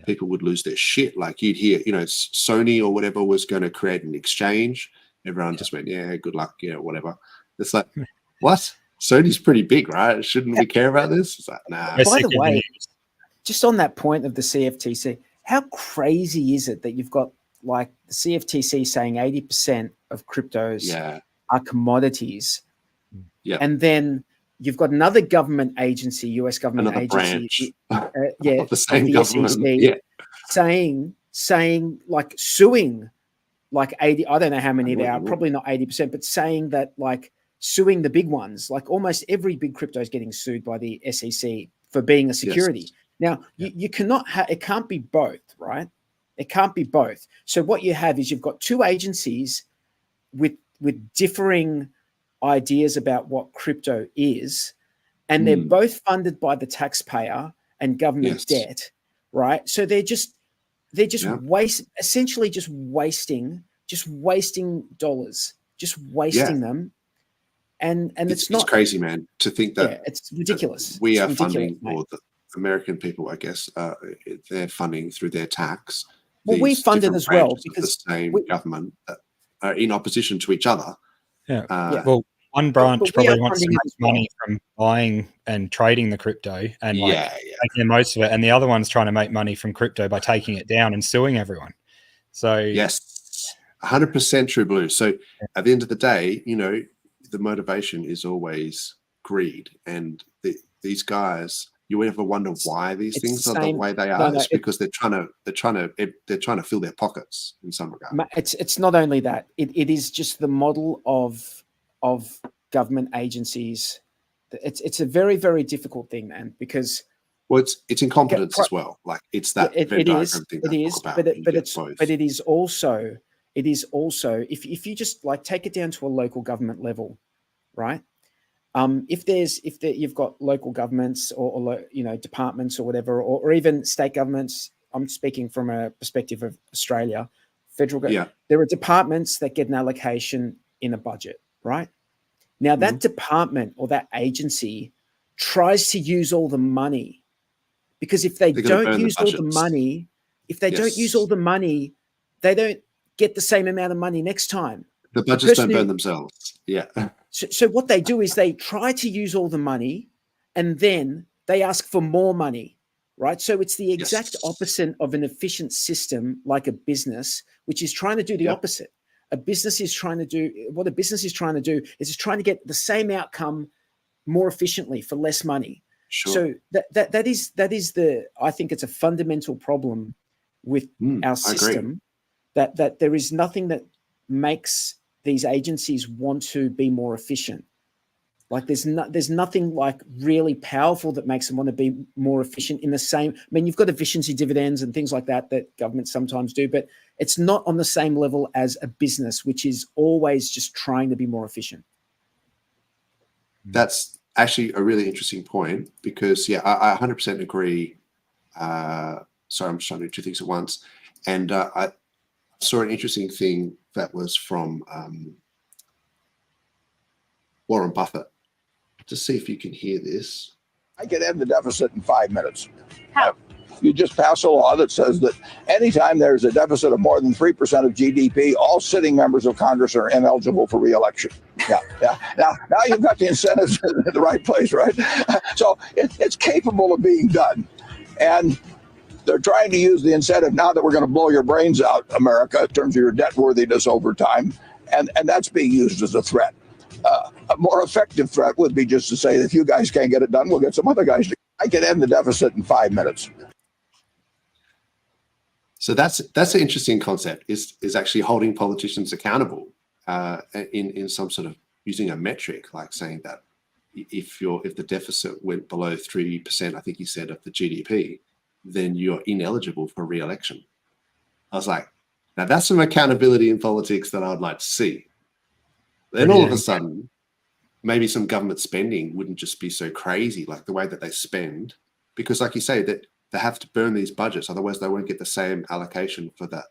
people would lose their shit. Like you'd hear, Sony or whatever was going to create an exchange. Everyone just went, good luck, whatever. It's like, what? Sony's pretty big, right? Shouldn't we care about this? It's like, nah. By the way, just on that point of the CFTC, how crazy is it that you've got like the CFTC saying 80% of cryptos are commodities? Yeah. And then you've got another government agency, US government agency, the same government, saying like suing like 80, I don't know how many there are, probably not 80%, but saying that like suing the big ones, like almost every big crypto is getting sued by the SEC for being a security. Yes. Now, you cannot it can't be both, right? It can't be both. So what you have is you've got two agencies with differing ideas about what crypto is, and they're both funded by the taxpayer and government debt, right? So they're just essentially just wasting dollars, just wasting them. And it's crazy, man, to think that it's ridiculous. We are funding, or the American people, I guess, they're funding through their tax. Well, we fund it as well because the same government that are in opposition to each other. Well, one branch probably wants to make money from buying and trading the crypto and making the most of it, and the other one's trying to make money from crypto by taking it down and suing everyone. So yes, 100% true, Blue. So at the end of the day, the motivation is always greed, and these guys, you ever wonder why these It's things the are the same- way they no, are? no, It's because they're trying to fill their pockets in some regard. It's not only that. It is just the model of government agencies. It's a very, very difficult thing, man, because Well, it's incompetence as well. Like it's that Venn it is, diagram thing it that I is, talk about. but You but get it's both. but it is also if you just like take it down to a local government level, right? If you've got local governments or departments or whatever, or even state governments. I'm speaking from a perspective of Australia, federal government. Yeah. There are departments that get an allocation in a budget, right? Now that department or that agency tries to use all the money, because if they They're gonna don't burn the use all the budgets. money, don't use all the money, they don't get the same amount of money next time. The budgets don't burn themselves. Yeah. So what they do is they try to use all the money and then they ask for more money, right? So it's the exact opposite of an efficient system like a business, which is trying to do the opposite. A business is trying to do is it's trying to get the same outcome more efficiently for less money. Sure. So that is I think it's a fundamental problem with our system that there is nothing that makes these agencies want to be more efficient. Like there's nothing like really powerful that makes them want to be more efficient in the same. I mean, you've got efficiency dividends and things like that governments sometimes do, but it's not on the same level as a business, which is always just trying to be more efficient. That's actually a really interesting point because, I 100% agree. Sorry, I'm just trying to do two things at once. And I saw an interesting thing that was from Warren Buffett. Just see if you can hear this. I can end the deficit in 5 minutes. How? You just pass a law that says that anytime there's a deficit of more than 3% of GDP, all sitting members of Congress are ineligible for re-election. Yeah. Now you've got the incentives in the right place, right? So it's capable of being done. And they're trying to use the incentive now that we're going to blow your brains out, America, in terms of your debt worthiness over time. And that's being used as a threat. A more effective threat would be just to say, if you guys can't get it done, we'll get some other guys. I can end the deficit in 5 minutes. So that's an interesting concept. Is actually holding politicians accountable in some sort of using a metric, like saying that if the deficit went below 3%, I think you said, of the GDP, then you're ineligible for re-election. I was like, now that's some accountability in politics that I'd like to see. Then all of a sudden, maybe some government spending wouldn't just be so crazy, like the way that they spend, because like you say, that they have to burn these budgets, otherwise they won't get the same allocation for that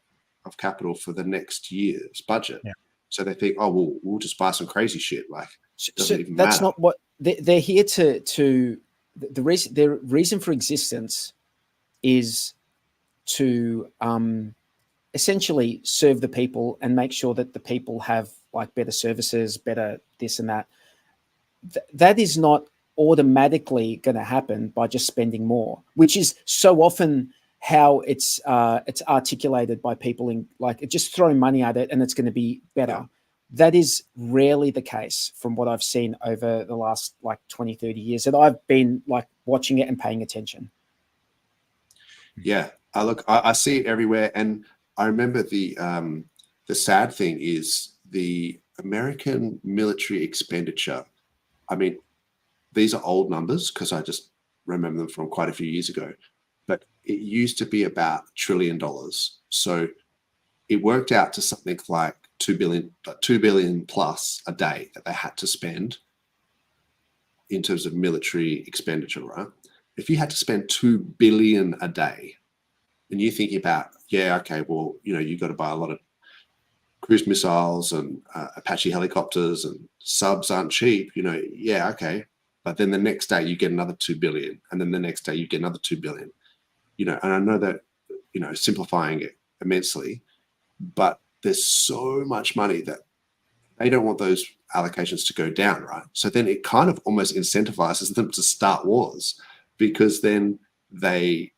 of capital for the next year's budget. Yeah. So they think, oh, we'll just buy some crazy shit. Like, doesn't even that's matter. not what they're here to. The reason, their reason for existence is to essentially serve the people and make sure that the people have like better services, better this and that. That is not automatically going to happen by just spending more, which is so often how it's articulated by people in like just throwing money at it and it's going to be better. Yeah. That is rarely the case from what I've seen over the last like 20, 30 years that I've been like watching it and paying attention. Yeah, I see it everywhere. And I remember the sad thing is the American military expenditure. I mean, these are old numbers because I just remember them from quite a few years ago, but it used to be about $1 trillion. So it worked out to something like 2 billion plus a day that they had to spend in terms of military expenditure, right? If you had to spend 2 billion a day, and you think about, well, you got to buy a lot of cruise missiles and Apache helicopters and subs aren't cheap, okay. But then the next day you get another 2 billion, and then the next day you get another 2 billion, and I know that, simplifying it immensely, but there's so much money that they don't want those allocations to go down, right? So then it kind of almost incentivizes them to start wars, because then they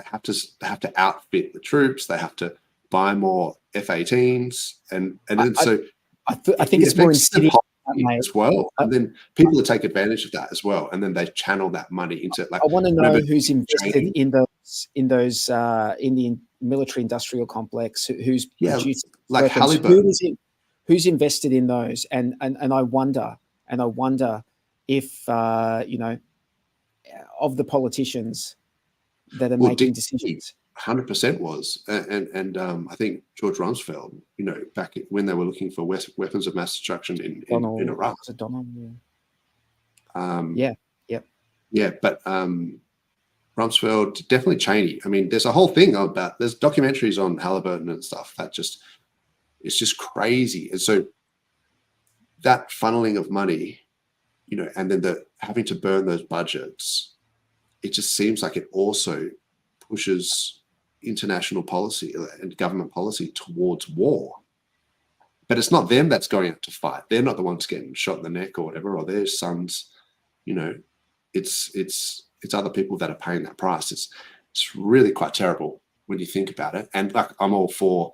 have to outfit the troops, they have to buy more F-18s, and then I think it's more insidious. mate. as well. And then people that take advantage of that as well, and then they channel that money into like. I want to know remember who's invested training? in the military industrial complex, who's produced like weapons. Halliburton. Who's invested in those, and I wonder if of the politicians that are making decisions. 100% was, and I think George Rumsfeld, back when they were looking for weapons of mass destruction in Iraq. Was it Donald? But Rumsfeld, definitely Cheney. I mean, there's a whole thing there's documentaries on Halliburton and stuff that it's just crazy. And so that funneling of money, and then having to burn those budgets, it just seems like it also pushes international policy and government policy towards war. But it's not them that's going out to fight. They're not the ones getting shot in the neck or whatever, or their sons. It's other people that are paying that price. It's really quite terrible when you think about it. And like, I'm all for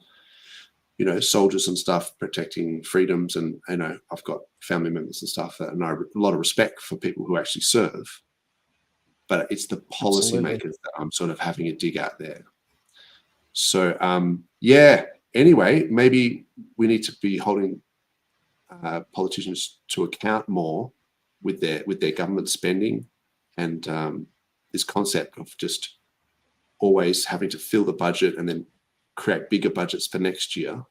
soldiers and stuff protecting freedoms, and I've got family members and stuff that, and I have a lot of respect for people who actually serve. But it's the policymakers that I'm sort of having a dig at there. So anyway, maybe we need to be holding politicians to account more with their government spending, and this concept of just always having to fill the budget and then create bigger budgets for next year.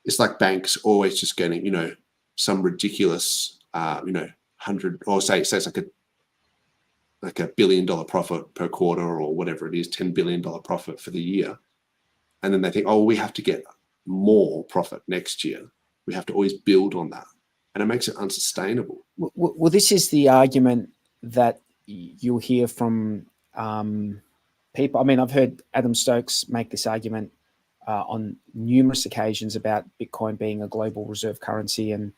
It's like banks always just getting some ridiculous 100, or say it's like a $1 billion profit per quarter, or whatever it is, $10 billion profit for the year. And then they think, we have to get more profit next year. We have to always build on that. And it makes it unsustainable. Well, this is the argument that you'll hear from people. I mean, I've heard Adam Stokes make this argument on numerous occasions about Bitcoin being a global reserve currency and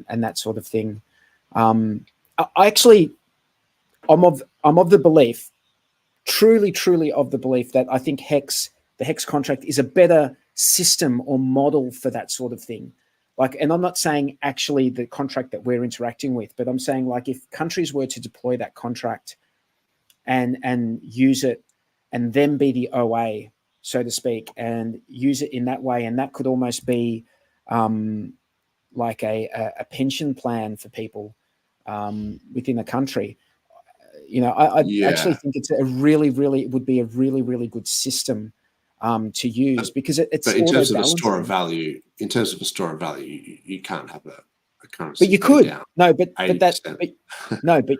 that sort of thing. I'm of the belief, truly of the belief, that I think the Hex contract is a better system or model for that sort of thing. Like, and I'm not saying actually the contract that we're interacting with, but I'm saying, like, if countries were to deploy that contract and use it, and then be the OA, so to speak, and use it in that way, and that could almost be like a pension plan for people within a country. I actually think it's would be a really good system to use, because it's. But in terms of a store of value, you can't have a currency. But you could down but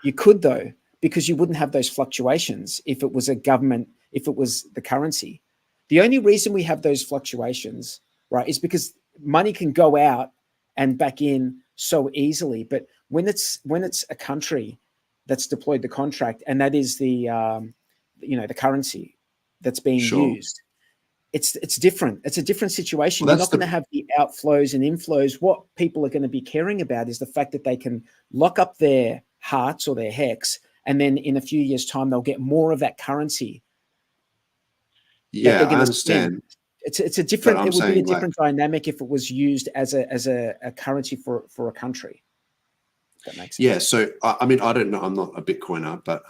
you could, though, because you wouldn't have those fluctuations if it was if it was the currency. The only reason we have those fluctuations, right, is because money can go out and back in so easily. But when it's a country that's deployed the contract, and that is the currency that's being used, it's different. It's a different situation. You're not going to have the outflows and inflows. What people are going to be caring about is the fact that they can lock up their hearts or their hex, and then in a few years' time they'll get more of that currency. Yeah, I understand. It's a different. It would be a different dynamic if it was used as a currency for a country. That makes sense. Yeah. So I mean, I don't know. I'm not a Bitcoiner, but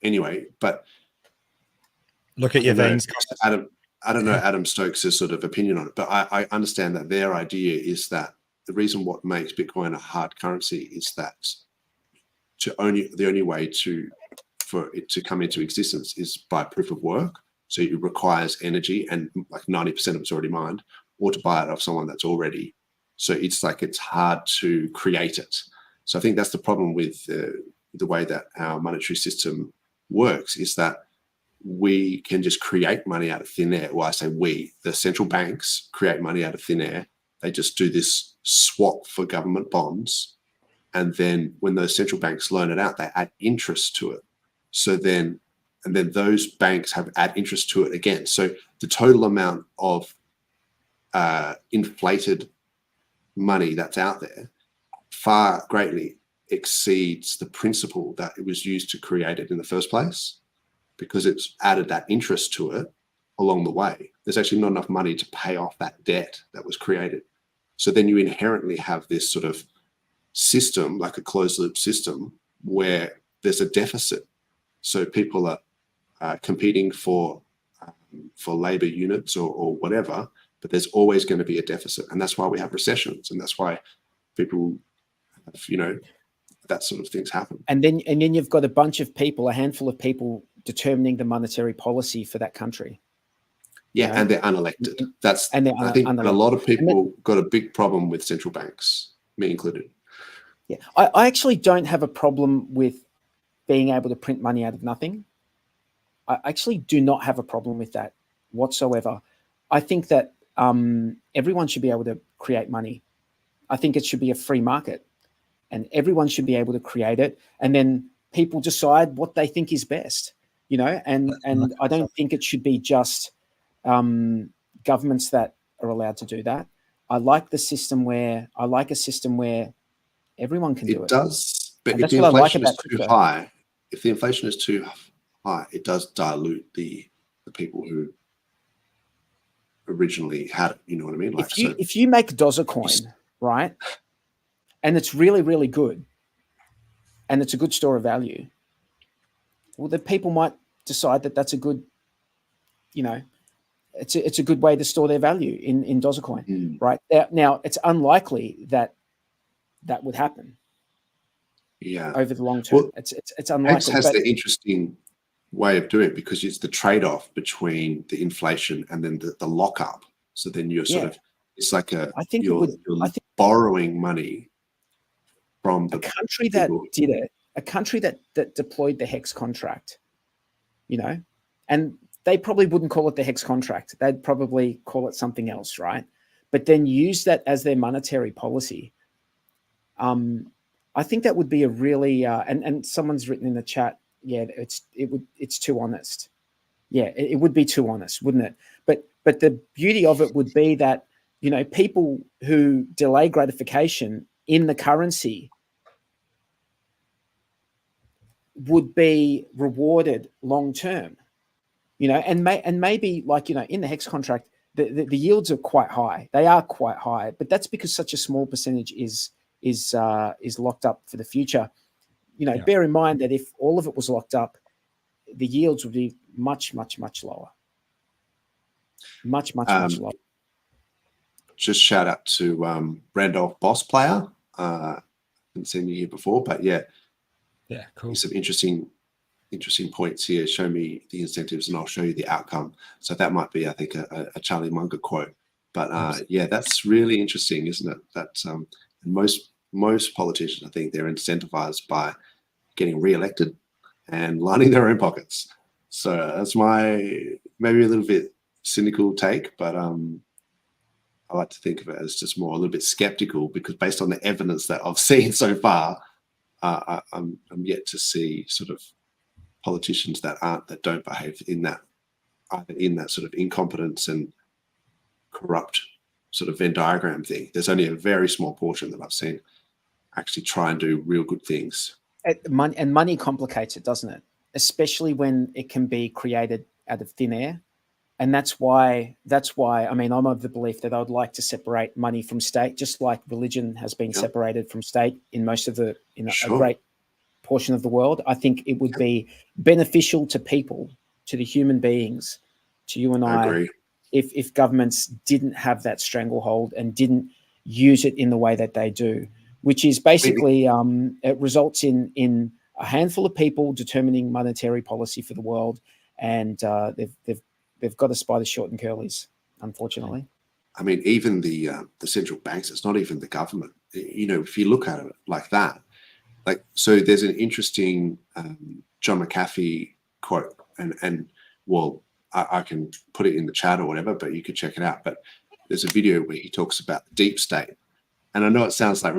anyway, but look at your veins. Adam, I don't know Adam Stokes' sort of opinion on it, but I understand that their idea is that the reason what makes Bitcoin a hard currency is that the only way for it to come into existence is by proof of work. So it requires energy, and like 90% of it's already mined, or to buy it off someone that's already. So it's hard to create it. So I think that's the problem with the way that our monetary system works, is that we can just create money out of thin air. Well, I say we, the central banks create money out of thin air. They just do this swap for government bonds. And then when those central banks loan it out, they add interest to it. So then those banks add interest to it again. So the total amount of inflated money that's out there far greatly exceeds the principle that it was used to create it in the first place, because it's added that interest to it along the way. There's actually not enough money to pay off that debt that was created. So then you inherently have this sort of system, like a closed loop system, where there's a deficit. So people are competing for labor units or whatever, but there's always going to be a deficit. And that's why we have recessions. And that's why people have, you know, that sort of things happen. And then you've got a bunch of people, a handful of people determining the monetary policy for that country. Yeah, You know? and they're unelected. I think a lot of people got a big problem with central banks, me included. Yeah, I actually don't have a problem with being able to print money out of nothing. I actually do not have a problem with that whatsoever. I think that everyone should be able to create money. I think it should be a free market, and everyone should be able to create it. And then people decide what they think is best, you know. And I don't think it should be just governments that are allowed to do that. I like a system where everyone can do it. It does, but And if the that's what I like inflation is about too crypto. high, if the inflation is too high, it does dilute the people who originally had it. You know what I mean? Like, If you make Dogecoin, right, and it's really, really good, and it's a good store of value, well, the people might decide that that's a good, you know, it's a good way to store their value in Dogecoin, right? Now, it's unlikely that would happen. Yeah, over the long term, well, it's unlikely. X has the interesting way of doing it because it's the trade-off between the inflation and then the lockup. So then you're sort of, it's like you're borrowing money from the country that did it, a country that deployed the Hex contract, you know, and they probably wouldn't call it the Hex contract. They'd probably call it something else, right? But then use that as their monetary policy. I think that would be a really and someone's written in the chat, yeah, it's too honest. Yeah, it would be too honest, wouldn't it? But the beauty of it would be that, you know, people who delay gratification in the currency would be rewarded long term, you know, and maybe, like, you know, in the Hex contract, the yields are quite high. They are quite high, but that's because such a small percentage is locked up for the future. You know, bear in mind that if all of it was locked up, the yields would be much, much, much lower. Much lower. Just shout out to Randolph Boss Player. Haven't seen you here before, but yeah, cool. Some interesting points here. Show me the incentives and I'll show you the outcome. So that might be, I think, a Charlie Munger quote. But yeah, that's really interesting, isn't it? That most politicians, I think, they're incentivized by getting re-elected and lining their own pockets. So that's my maybe a little bit cynical take, but I like to think of it as just more a little bit skeptical, because based on the evidence that I've seen so far, I'm yet to see sort of politicians that don't behave in that sort of incompetence and corrupt sort of Venn diagram thing. There's only a very small portion that I've seen actually try and do real good things. Money complicates it, doesn't it? Especially when it can be created out of thin air. And that's why, I mean, I'm of the belief that I would like to separate money from state, just like religion has been separated from state in most of a great portion of the world. I think it would be beneficial to people, to the human beings, to you and I agree. If governments didn't have that stranglehold and didn't use it in the way that they do, which is basically it results in a handful of people determining monetary policy for the world, and they've got us by the short and curlies, unfortunately. I mean, even the central banks, it's not even the government. You know, if you look at it like that, like, so there's an interesting John McAfee quote, and well, I can put it in the chat or whatever, but you could check it out. But there's a video where he talks about the deep state. And I know it sounds like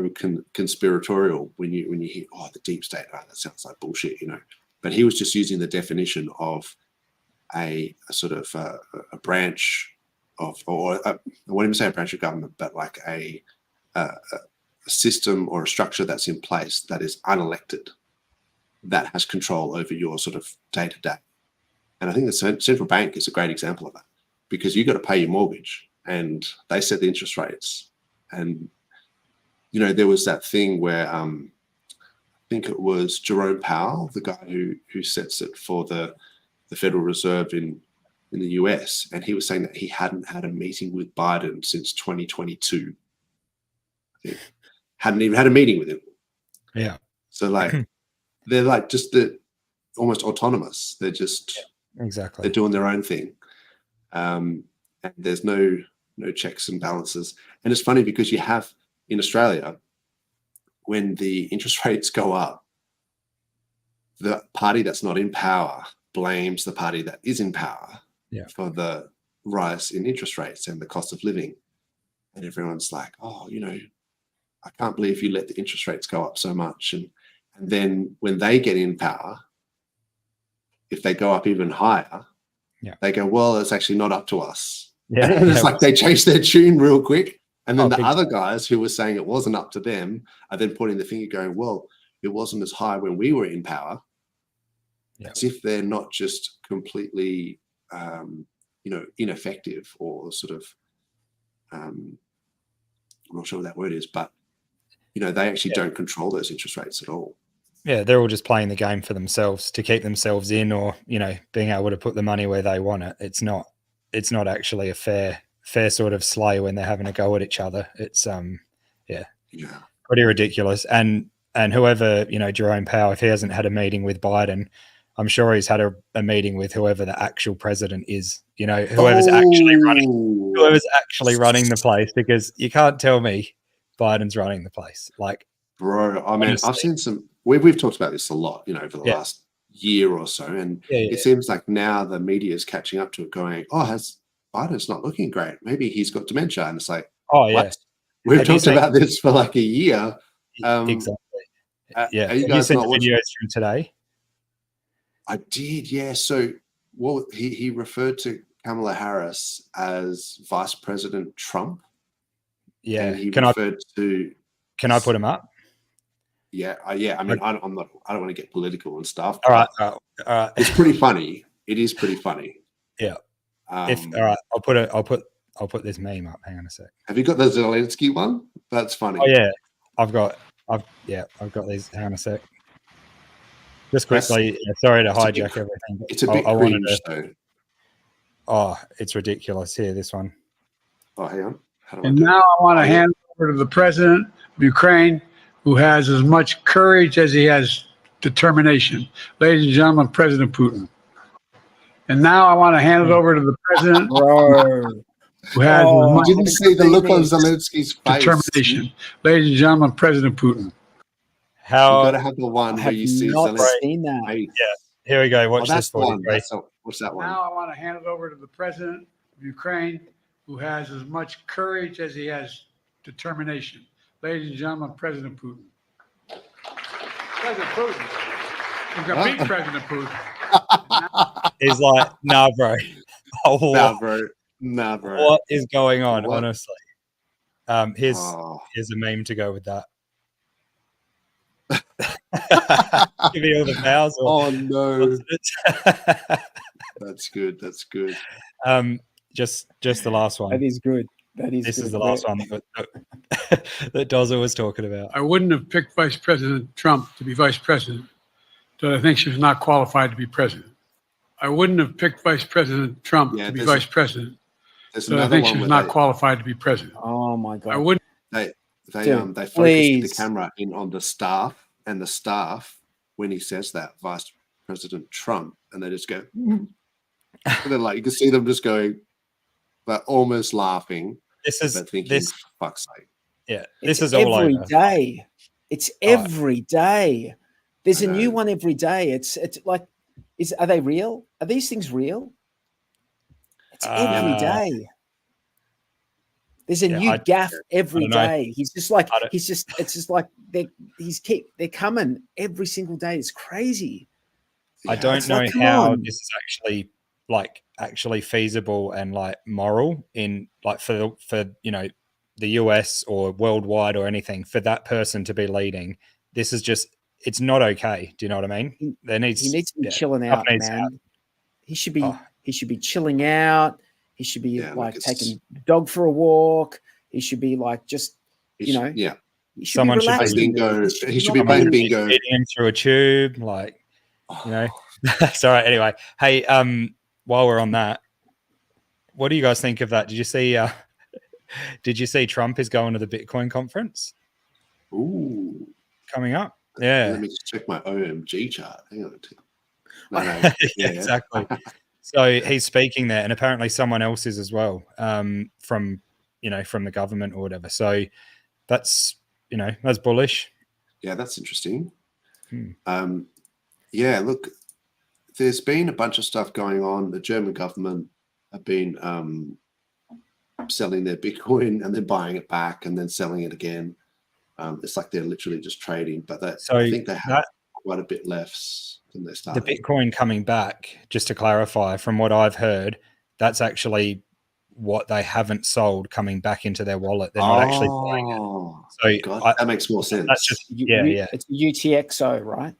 conspiratorial when you hear, oh, the deep state, that sounds like bullshit, you know. But he was just using the definition of a sort of a branch of, or I won't even say a branch of government, but like a system or a structure that's in place that is unelected, that has control over your sort of day-to-day. And I think the central bank is a great example of that, because you've got to pay your mortgage and they set the interest rates And there was that thing where I think it was Jerome Powell, the guy who sets it for the Federal Reserve in the US, and he was saying that he hadn't had a meeting with Biden since 2022. He hadn't even had a meeting with him. Yeah. So they're like just almost autonomous. They're just exactly. They're doing their own thing, and there's no checks and balances. And it's funny because you have in Australia, when the interest rates go up, the party that's not in power blames the party that is in power for the rise in interest rates and the cost of living. And everyone's like, oh, I can't believe you let the interest rates go up so much. And then when they get in power, if they go up even higher, they go, well, it's actually not up to us. Yeah. And it's like they change their tune real quick. And then the other guys who were saying it wasn't up to them are then pointing the finger going, well, it wasn't as high when we were in power. As if they're not just completely, ineffective or sort of, I'm not sure what that word is, but, they actually don't control those interest rates at all. Yeah, they're all just playing the game for themselves to keep themselves in, or being able to put the money where they want it. It's not actually a fair sort of slay when they're having a go at each other. It's pretty ridiculous. And whoever Jerome Powell, if he hasn't had a meeting with Biden, I'm sure he's had a meeting with whoever the actual president is. Whoever's actually running the place, because you can't tell me Biden's running the place. Like, bro, I mean, I've seen some. We've talked about this a lot, over the last year or so, and it seems like now the media is catching up to it, going, "Oh, Biden's not looking great. Maybe he's got dementia." And it's like, oh yeah, what? We've talked about this for like a year. Exactly. Are you guys seen not videos from today? I did, yeah. So, well, he referred to Kamala Harris as Vice President Trump. Yeah. And he referred to. Can I put him up? Yeah, yeah. I mean, I don't want to get political and stuff. All right. It's pretty funny. It is pretty funny. Yeah. All right, I'll put this meme up. Hang on a sec. Have you got the Zelensky one? That's funny. Oh yeah, I've got these. Hang on a sec. Just quickly, sorry to hijack everything. It's a bit cringe, though. Oh, it's ridiculous. Here, this one. Oh, hang on. And now I want to hand over to the president of Ukraine, who has as much courage as he has determination. Ladies and gentlemen, President Putin. And now I want to hand it over to the president who has as much didn't see the look on Zelensky's face. Determination. Ladies and gentlemen, President Putin. You got to have the one where you see Zelensky's seen that. face. Yeah, here we go. Watch this for you. What's that one? Now I want to hand it over to the president of Ukraine, who has as much courage as he has determination. Ladies and gentlemen, President Putin. President Putin. We've got big President Putin. He's like, nah, bro. Nah, bro. What is going on, honestly? Here's a meme to go with that. Give me all the bows. Oh no. That's good. Just the last one. That is good. This is the last one that Dozza was talking about. I wouldn't have picked Vice President Trump to be vice president, but I think she was not qualified to be president. I wouldn't have picked Vice President Trump to be vice president, but I think she was not qualified to be president. Oh my God! I wouldn't. They focused the camera in on the staff, and the staff, when he says that, Vice President Trump, and they just go, and they're like, you can see them just going, but almost laughing. Fuck's sake. Yeah, this is all every over. Day. It's every day. There's a new one every day. It's like, are they real? Are these things real? It's every day. There's a new gaff every day. He's just like, they're coming every single day. It's crazy. I don't know how this is actually feasible and like moral in like for the US or worldwide or anything, for that person to be leading. This is just, it's not okay. Do you know what I mean? He needs to be chilling out, man. He should be chilling out. He should be taking the dog for a walk. He should be like just you know, yeah. you should Someone be should be relaxed. bingo. This should He should not be playing be- bingo. Feeding him through a tube, like, you know. Sorry. Anyway, hey, while we're on that, what do you guys think of that? Did you see? Did you see Trump is going to the Bitcoin conference Ooh. coming up? Yeah. Let me just check my OMG chart. Hang on. No, Yeah, exactly. So he's speaking there, and apparently someone else is as well, from the government or whatever. So that's that's bullish. Yeah, that's interesting. Hmm. Yeah, look, there's been a bunch of stuff going on. The German government have been selling their Bitcoin and then buying it back and then selling it again. It's like they're literally just trading, but I think they have quite a bit left than they started. The Bitcoin coming back, just to clarify, from what I've heard, that's actually what they haven't sold coming back into their wallet. They're not actually buying it. So that makes more sense. That's just It's UTXO, right?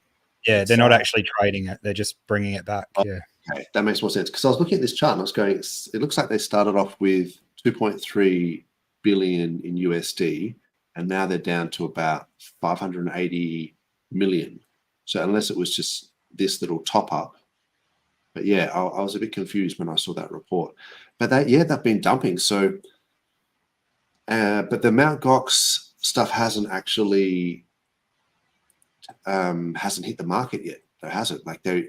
Yeah, they're not actually trading it. They're just bringing it back. Yeah. Okay, that makes more sense. Because I was looking at this chart and I was going, it looks like they started off with 2.3 billion in USD, and now they're down to about 580 million. So unless it was just this little top up, but yeah, I was a bit confused when I saw that report. But they've been dumping. So, but the Mt. Gox stuff hasn't actually hasn't hit the market yet. It hasn't. Like they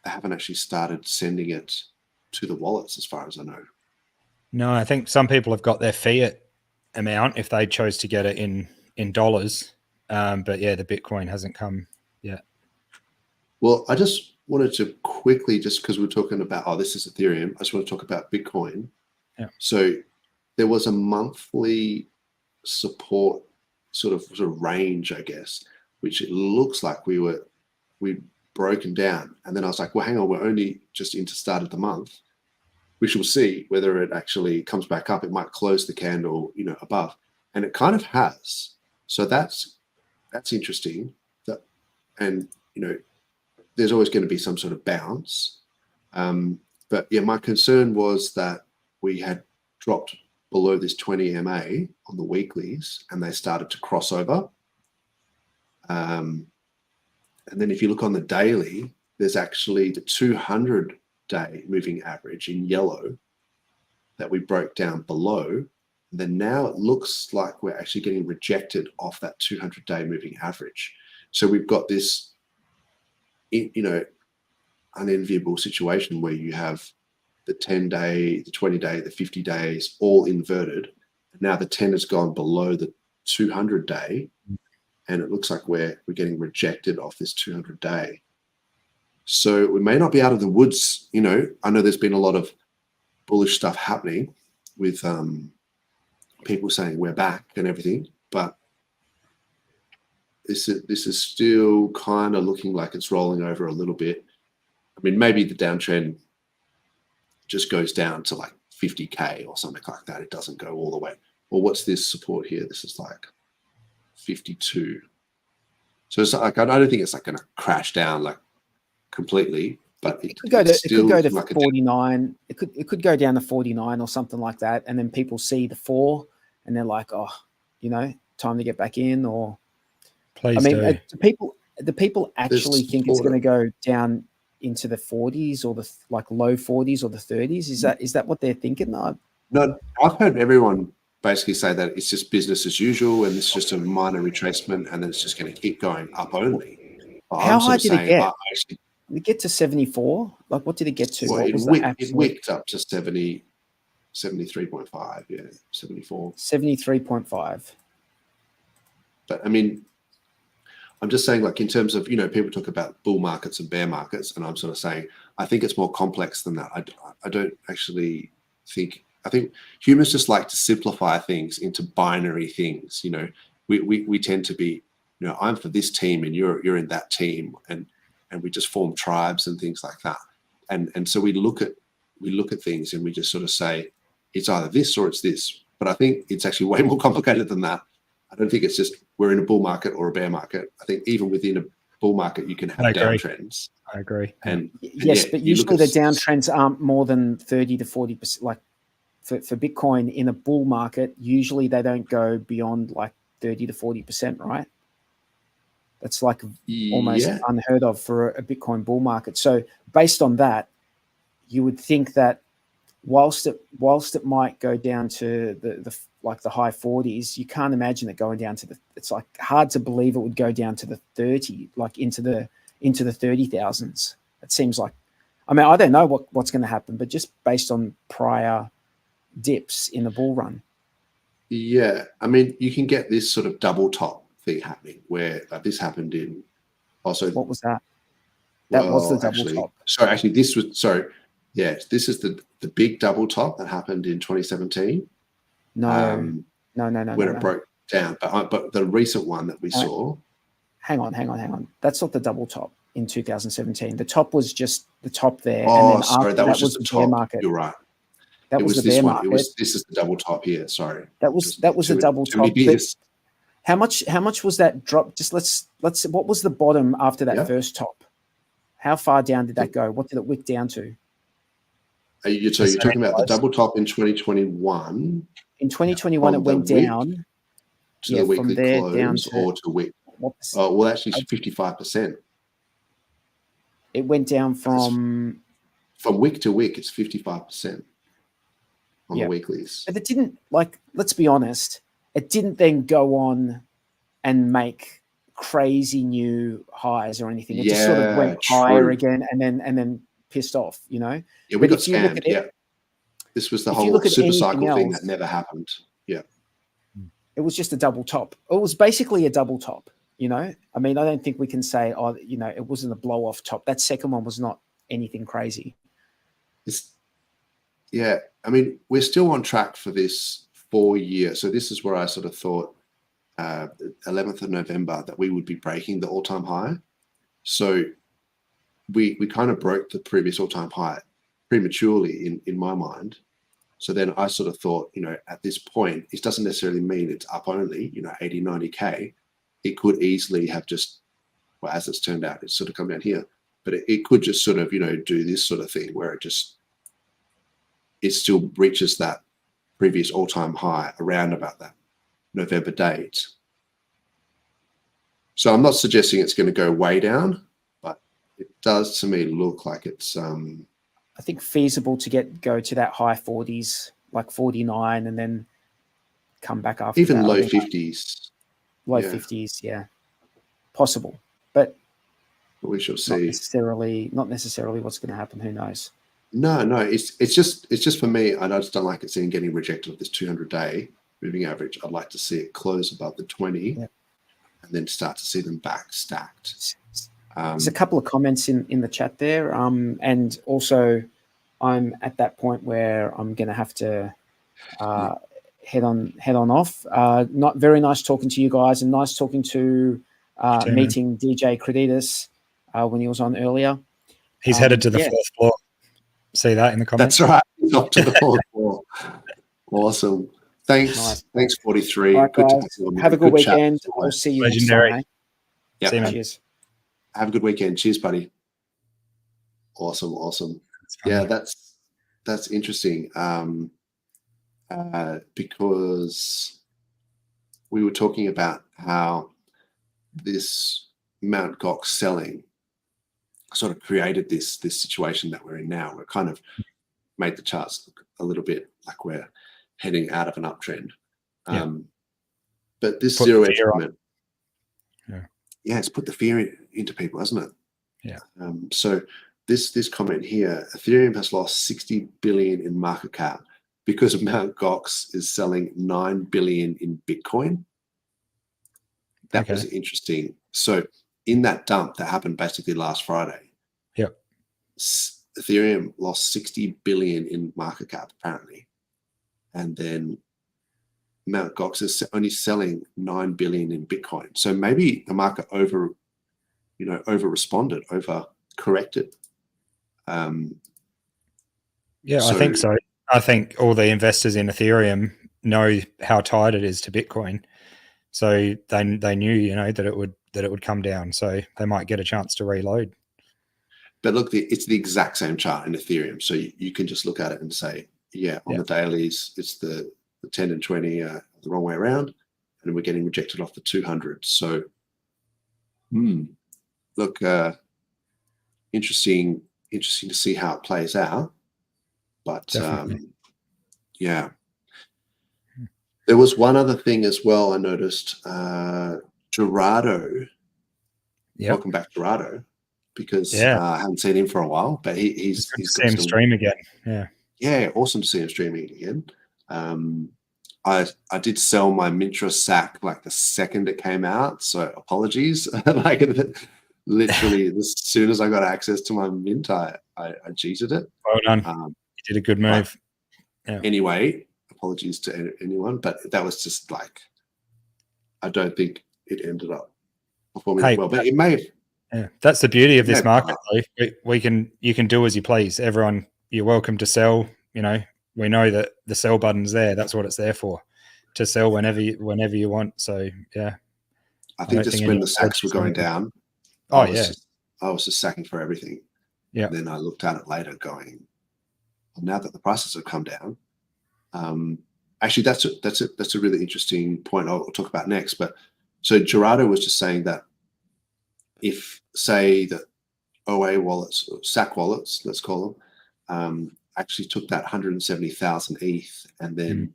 haven't actually started sending it to the wallets, as far as I know. No, I think some people have got their fiat amount if they chose to get it in dollars. But yeah, the Bitcoin hasn't come yet. Well, I just wanted to quickly, just because we're talking about, this is Ethereum, I just want to talk about Bitcoin. Yeah. So there was a monthly support sort of range, I guess, which it looks like we'd broken down. And then I was like, well, hang on, we're only just into start of the month. We shall see whether it actually comes back up. It might close the candle, above. And it kind of has. So that's interesting. And there's always going to be some sort of bounce. But yeah, my concern was that we had dropped below this 20 MA on the weeklies and they started to cross over. And then if you look on the daily, there's actually the 200-day moving average in yellow that we broke down below. And then now it looks like we're actually getting rejected off that 200-day moving average. So we've got this, unenviable situation where you have the 10-day, the 20-day, the 50 days all inverted. And now the 10 has gone below the 200-day. And it looks like we're getting rejected off this 200-day. So we may not be out of the woods. I know there's been a lot of bullish stuff happening with people saying we're back and everything, but this is still kind of looking like it's rolling over a little bit. I mean, maybe the downtrend just goes down to like 50K or something like that. It doesn't go all the way. Well, what's this support here? This is like 52. So it's like, I don't think it's like going to crash down like completely, but it could go to like 49. It could go down to 49 or something like that, and then people see the 4 and they're like, time to get back in. Or please, do people actually think it's going to go down into the 40s or the low 40s or the 30s? Is that what they're thinking? No, I've heard everyone basically say that it's just business as usual and it's just a minor retracement and then it's just going to keep going up only. How high did it get? Did it get to 74? Like, what did it get to? Well, it wicked up to 70, 73.5, yeah, 74. 73.5. But I mean, I'm just saying, like, in terms of, people talk about bull markets and bear markets, and I'm sort of saying, I think it's more complex than that. I don't actually think, I think humans just like to simplify things into binary things. We tend to be, I'm for this team and you're in that team, and we just form tribes and things like that. And so we look at things and we just sort of say, it's either this or it's this. But I think it's actually way more complicated than that. I don't think it's just we're in a bull market or a bear market. I think even within a bull market, you can have downtrends. I agree. And yes, but usually the downtrends aren't more than 30 to 40%. Like for Bitcoin in a bull market, usually they don't go beyond like 30 to 40%, right? That's like almost Yeah. unheard of for a Bitcoin bull market. So based on that, you would think that whilst it might go down to the high 40s, you can't imagine it going down to it's like hard to believe it would go down to the 30, like into the 30,000s. It seems like, I mean, I don't know what's going to happen, but just based on prior dips in the bull run. Yeah, I mean, you can get this sort of double top thing happening where this happened in also. What was that? That was the double top. Actually, this is the big double top that happened in 2017. No. When it broke down, but the recent one that we saw. Hang on. That's not the double top in 2017. The top was just the top there. Oh, and then sorry, that was just the bear top. market. You're right. That was the bear market. This is the double top here. Sorry. That was the double top. How much was that drop? Just let's what was the bottom after that first top? How far down did that go? What did it wick down to? You're talking about the double top in 2021. In 2021, it went down to the weekly from there close down to, or to wick. Well, actually, it's 55%. It went down from wick to wick. It's 55% on the weeklies. But it didn't, let's be honest, it didn't then go on and make crazy new highs or anything. It just sort of went higher again and then pissed off, Yeah, we got scammed. This was the whole super cycle thing that never happened. Yeah. It was just a double top. It was basically a double top, I mean, I don't think we can say, it wasn't a blow off top. That second one was not anything crazy. I mean, we're still on track for this 4 year. So this is where I sort of thought 11th of November that we would be breaking the all-time high. So we kind of broke the previous all-time high prematurely in my mind. So then I sort of thought, at this point, it doesn't necessarily mean it's up only, 80, 90K. It could easily have just, well, as it's turned out, it's sort of come down here. But it could just sort of, do this sort of thing where it still reaches that previous all-time high around about that November date. So I'm not suggesting it's going to go way down, but it does to me look like it's I think feasible to go to that high 40s, like 49, and then come back after even that. low 50s. Low 50s, yeah. Possible. But we shall see. Not necessarily what's going to happen. Who knows? No. It's just for me. I just don't like it seeing getting rejected of this 200-day moving average. I'd like to see it close above the 20, and then start to see them back stacked. There's a couple of comments in the chat there, and also I'm at that point where I'm going to have to head on off. Not very nice talking to you guys, and nice talking to meeting DJ Creditas when he was on earlier. He's headed to the fourth floor. See that in the comments? That's right. He's off to the fourth floor. Awesome. Thanks. Nice. Thanks, 43. Right, good guys. to see you. Have a good weekend. I'll see you Legendary. next time. Yeah. See you, man. Cheers. Have a good weekend. Cheers, buddy. Awesome. Yeah, that's interesting. Because we were talking about how this Mt. Gox selling sort of created this situation that we're in now. We're kind of made the charts look a little bit like we're heading out of an uptrend. But this zero edge comment, it's put the fear into people, hasn't it? Yeah. So this comment here, Ethereum has lost 60 billion in market cap because Mt. Gox is selling 9 billion in Bitcoin. That was interesting. So in that dump that happened basically last Friday, Ethereum lost 60 billion in market cap apparently, and then Mt. Gox is only selling 9 billion in Bitcoin. So maybe the market over responded, over corrected. I think so. I think all the investors in Ethereum know how tied it is to Bitcoin, so they knew that it would come down, so they might get a chance to reload. But look, it's the exact same chart in Ethereum, so you can just look at it and say, on the dailies, it's the 10 and 20 the wrong way around, and we're getting rejected off the 200. So, look, interesting to see how it plays out. But yeah, there was one other thing as well. I noticed Gerardo. Yep. Welcome back, Gerardo, because I haven't seen him for a while. But he's see him stream again. Yeah, awesome to see him streaming again. I did sell my Mintra sack like the second it came out, so apologies. Like literally as soon as I got access to my mint, I cheated it. Well done. You did a good move. Anyway, apologies to anyone, but that was just like, I don't think it ended up performing well, but it may have. Yeah, that's the beauty of this market. You can do as you please. Everyone, you're welcome to sell. You know, we know that the sell button's there. That's what it's there for, to sell whenever you want. So yeah, I think just when the sacks were going down, I was just sacking for everything. Yeah. And then I looked at it later, going, well, now that the prices have come down, actually that's a really interesting point I'll talk about next. But so Gerardo was just saying that if, say, the OA wallets, or SAC wallets, let's call them, actually took that 170,000 ETH and then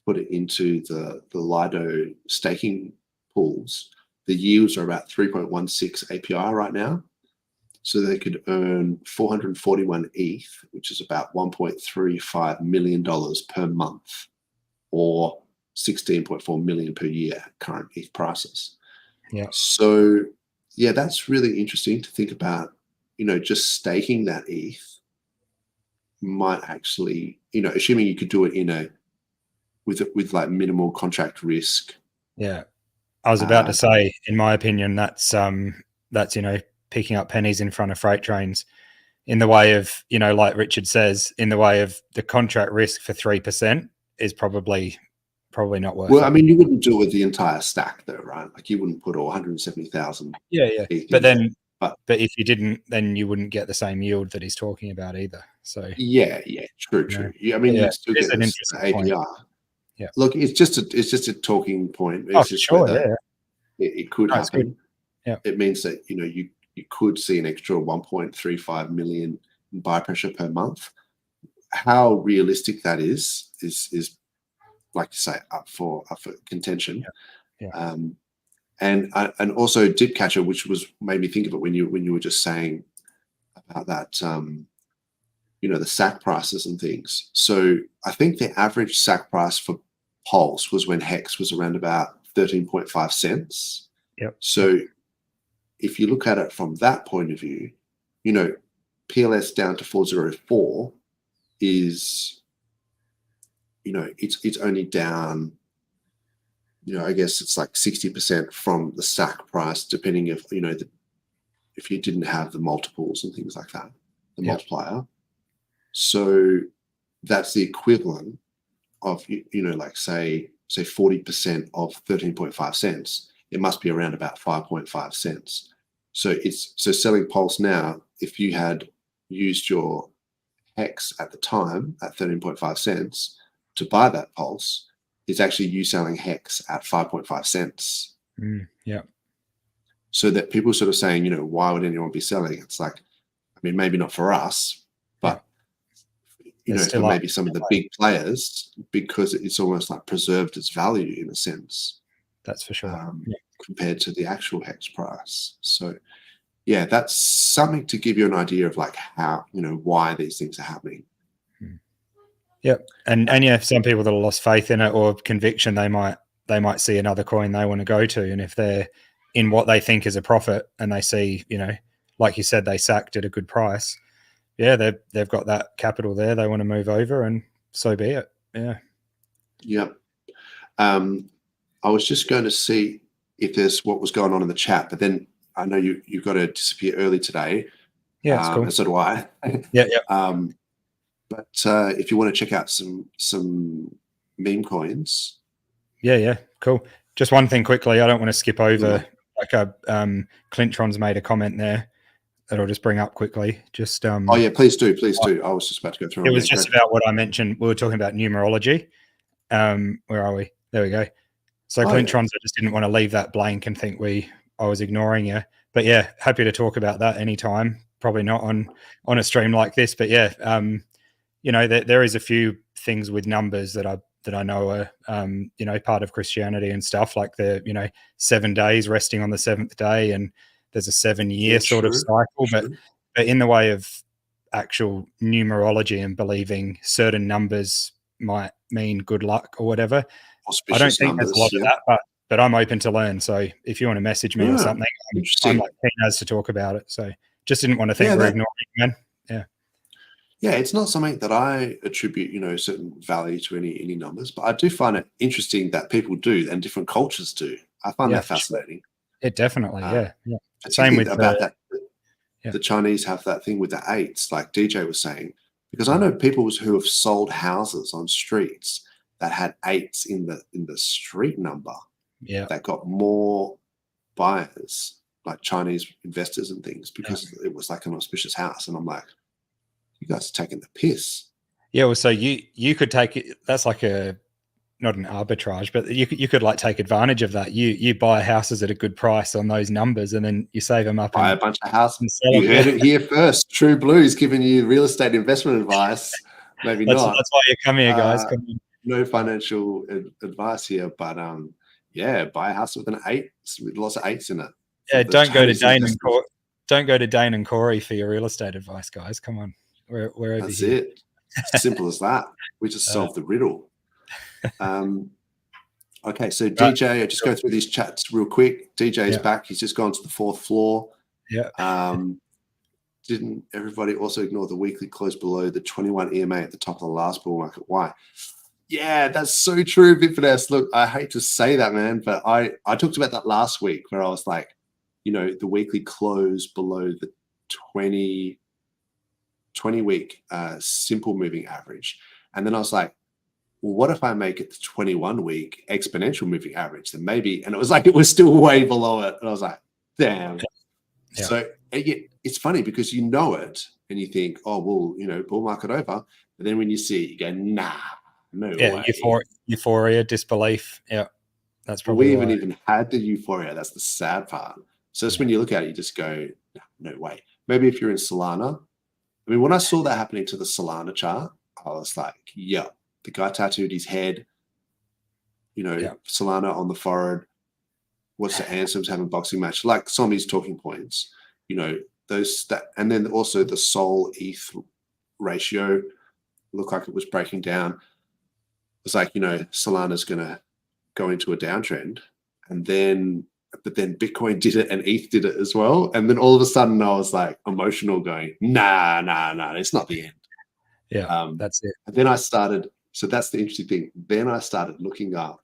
put it into the Lido staking pools, the yields are about 3.16 API right now. So they could earn 441 ETH, which is about $1.35 million per month, or 16.4 million per year at current ETH prices. Yeah. So yeah, that's really interesting to think about. You know, just staking that ETH might actually, you know, assuming you could do it with like minimal contract risk. Yeah, I was about to say, in my opinion, that's you know, picking up pennies in front of freight trains, in the way of, you know, like Richard says, in the way of the contract risk for 3% is probably not worth it. Well, I mean, you wouldn't do it with the entire stack though, right? Like you wouldn't put all 170,000. Yeah. But if you didn't, then you wouldn't get the same yield that he's talking about either. So yeah, true. I mean, you still get an the interesting API. Point. Yeah. Look, it's just a talking point. It's just sure, it could happen. Yeah. It means that, you know, you could see an extra 1.35 million in buy pressure per month. How realistic that is like you say, up for contention. Yeah. And also dip catcher, which made me think of it when you were just saying about that, you know, the sack prices and things. So I think the average sack price for Pulse was when Hex was around about 13.5 cents. Yep. So if you look at it from that point of view, you know, PLS down to 404 is, you know, it's only down, you know, I guess it's like 60% from the sack price, depending if, you know, if you didn't have the multiples and things like that, the multiplier. So that's the equivalent of, you know, like say 40% of 13.5 cents. It must be around about 5.5 cents. So selling Pulse now, if you had used your Hex at the time at 13.5 cents to buy that Pulse, is actually you selling Hex at 5.5 cents. Yeah. So that people sort of saying, you know, why would anyone be selling? It's like, I mean, maybe not for us, but you know, for maybe some of the big players, because it's almost like preserved its value in a sense. That's for sure. Compared to the actual Hex price. So yeah, that's something to give you an idea of like how, you know, why these things are happening. Yeah. And yeah, some people that have lost faith in it or conviction, they might see another coin they want to go to. And if they're in what they think is a profit and they see, you know, like you said, they sacked at a good price. Yeah, they've got that capital there. They want to move over, and so be it. Yeah. Yeah. I was just going to see if there's what was going on in the chat, but then I know you've got to disappear early today. Yeah, it's cool. And so do I. Yeah. But if you want to check out some meme coins. Yeah, cool. Just one thing quickly. I don't want to skip over. Like Clintron's made a comment there that I'll just bring up quickly. Just oh yeah, please do. I was just about to go through. It was just about what I mentioned. We were talking about numerology. Where are we? There we go. So Oh, Clintrons, I just didn't want to leave that blank and think I was ignoring you. But yeah, happy to talk about that anytime. Probably not on a stream like this, but yeah, you know, there is a few things with numbers that I know are you know, part of Christianity and stuff, like the, you know, 7 days resting on the seventh day, and there's a 7-year sort of cycle. But in the way of actual numerology and believing certain numbers might mean good luck or whatever, I don't think there's a lot of that, but I'm open to learn. So if you want to message me or something, I'm like keen as to talk about it. So just didn't want to think we're ignoring it, man. Yeah, it's not something that I attribute, you know, certain value to any numbers, but I do find it interesting that people do and different cultures do. I find that fascinating. It definitely, yeah. Same with about that. The Chinese have that thing with the 8s, like DJ was saying, because I know people who have sold houses on streets that had 8s in the street number. Yeah, that got more buyers, like Chinese investors and things, because it was like an auspicious house. And I'm like, you guys are taking the piss. Yeah, well, so you could take it. That's like not an arbitrage, but you could like take advantage of that. You buy houses at a good price on those numbers, and then you save them up. Buy a bunch of houses. You heard it here first. True Blue's giving you real estate investment advice. Maybe not. That's why you come here, guys. No financial advice here, but yeah, buy a house with an 8 with lots of 8s in it. Yeah, don't go to Dane and Corey for your real estate advice, guys. Come on, we're over That's here. it. Simple as that. We just solved the riddle. Okay, so DJ, I just go through these chats real quick. DJ's back. He's just gone to the 4th floor. Yeah. Didn't everybody also ignore the weekly close below the 21 EMA at the top of the last bull market? Why? Yeah, that's so true, Bitfinesse. Look, I hate to say that, man, but I talked about that last week where I was like, you know, the weekly close below the 20-week simple moving average. And then I was like, well, what if I make it the 21-week exponential moving average? Then maybe, and it was like, it was still way below it. And I was like, damn. Yeah. So it's funny because you know it and you think, oh, well, you know, bull market over. And then when you see it, you go, nah, no way. Euphoria, disbelief. Yeah, that's probably we haven't even had the euphoria. That's the sad part. So it's when you look at it, you just go, no way. Maybe if you're in Solana. I mean, when I saw that happening to the Solana chart, I was like, yeah, the guy tattooed his head, you know, Solana on the forehead. What's the answer to having a boxing match? Like some of his talking points, you know, and then also the Sol ETH ratio looked like it was breaking down. It's like, you know, Solana's going to go into a downtrend, but then Bitcoin did it and ETH did it as well. And then all of a sudden I was like emotional going, nah, it's not the end. Yeah, that's it. And then I started, so that's the interesting thing. Then I started looking up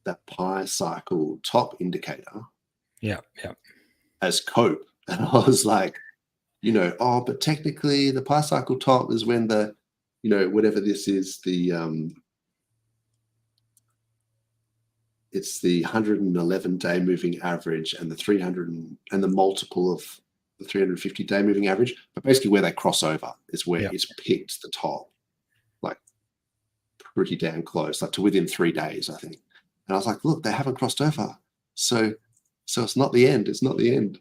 that pi cycle top indicator. Yeah. As cope. And I was like, you know, oh, but technically the pi cycle top is when the, you know, whatever this is, the it's the 111-day moving average and the 300 and the multiple of the 350-day moving average. But basically where they cross over is where it's picked the top, like pretty damn close, like to within 3 days, I think. And I was like, look, they haven't crossed over. So it's not the end. It's not the end.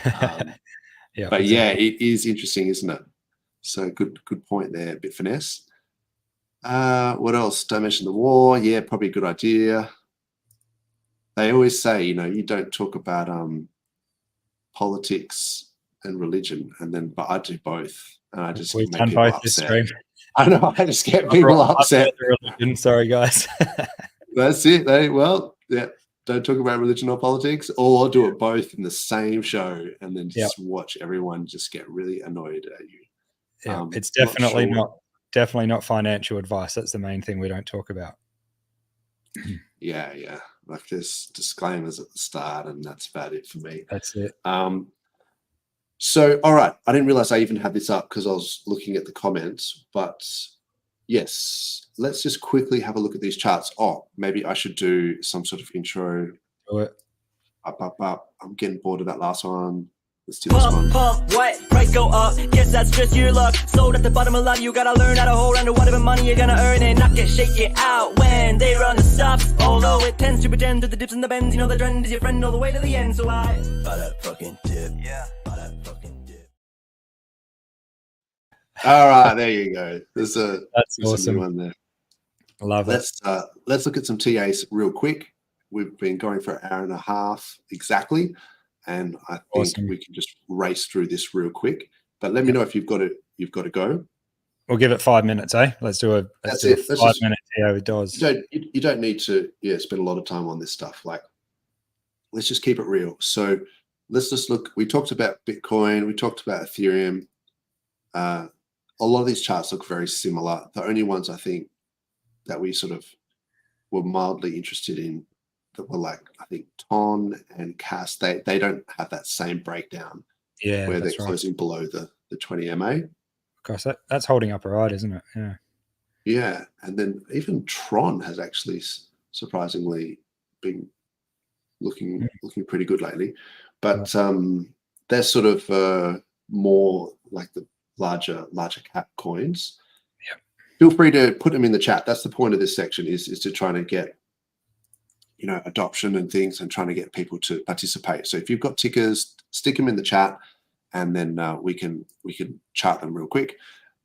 But yeah, it is interesting, isn't it? So good point there, Bitfinesse. What else? Don't mention the war. Yeah, probably a good idea. They always say, you know, you don't talk about politics and religion, but I do both, and I just we've make done people both upset. this stream. I know, I just get people upset. Sorry, guys. That's it. Don't talk about religion or politics, or do it both in the same show, and then just watch everyone just get really annoyed at you. Yeah, it's definitely not financial advice. That's the main thing we don't talk about. Yeah. Like there's disclaimers at the start, and that's about it for me. That's it. So, all right. I didn't realize I even had this up because I was looking at the comments, but yes, let's just quickly have a look at these charts. Oh, maybe I should do some sort of intro. Do it. Up. I'm getting bored of that last one. Let's do this one. Pump, what? Price go up. Guess that's just your luck. Sold at the bottom of life, you gotta learn how to hold on to whatever money you're gonna earn and not get shaken out when they run the stuff. Although it tends to pretend to the dips and the bends, you know the trend is your friend all the way to the end. So I buy that fucking dip. Yeah, buy that fucking dip. All right, there you go. There's a awesome. new one there. I love it. Let's look at some TAs real quick. We've been going for an hour and a half exactly, and I think we can just race through this real quick. But let me know if you've got to go. We'll give it 5 minutes, eh? Let's do a 5-minute TA with Doz. You don't need to spend a lot of time on this stuff. Like, let's just keep it real. So let's just look. We talked about Bitcoin. We talked about Ethereum. A lot of these charts look very similar. The only ones I think that we sort of were mildly interested in that were like, I think Ton and CAS, they don't have that same breakdown where they're closing below the 20 MA. Gosh, that's holding up all right, isn't it? Yeah. Yeah. And then even Tron has actually surprisingly been looking pretty good lately. But they're sort of more like the larger cap coins. Yeah. Feel free to put them in the chat. That's the point of this section is to try to get, adoption and things and trying to get people to participate. So if you've got tickers, stick them in the chat and then we can chart them real quick.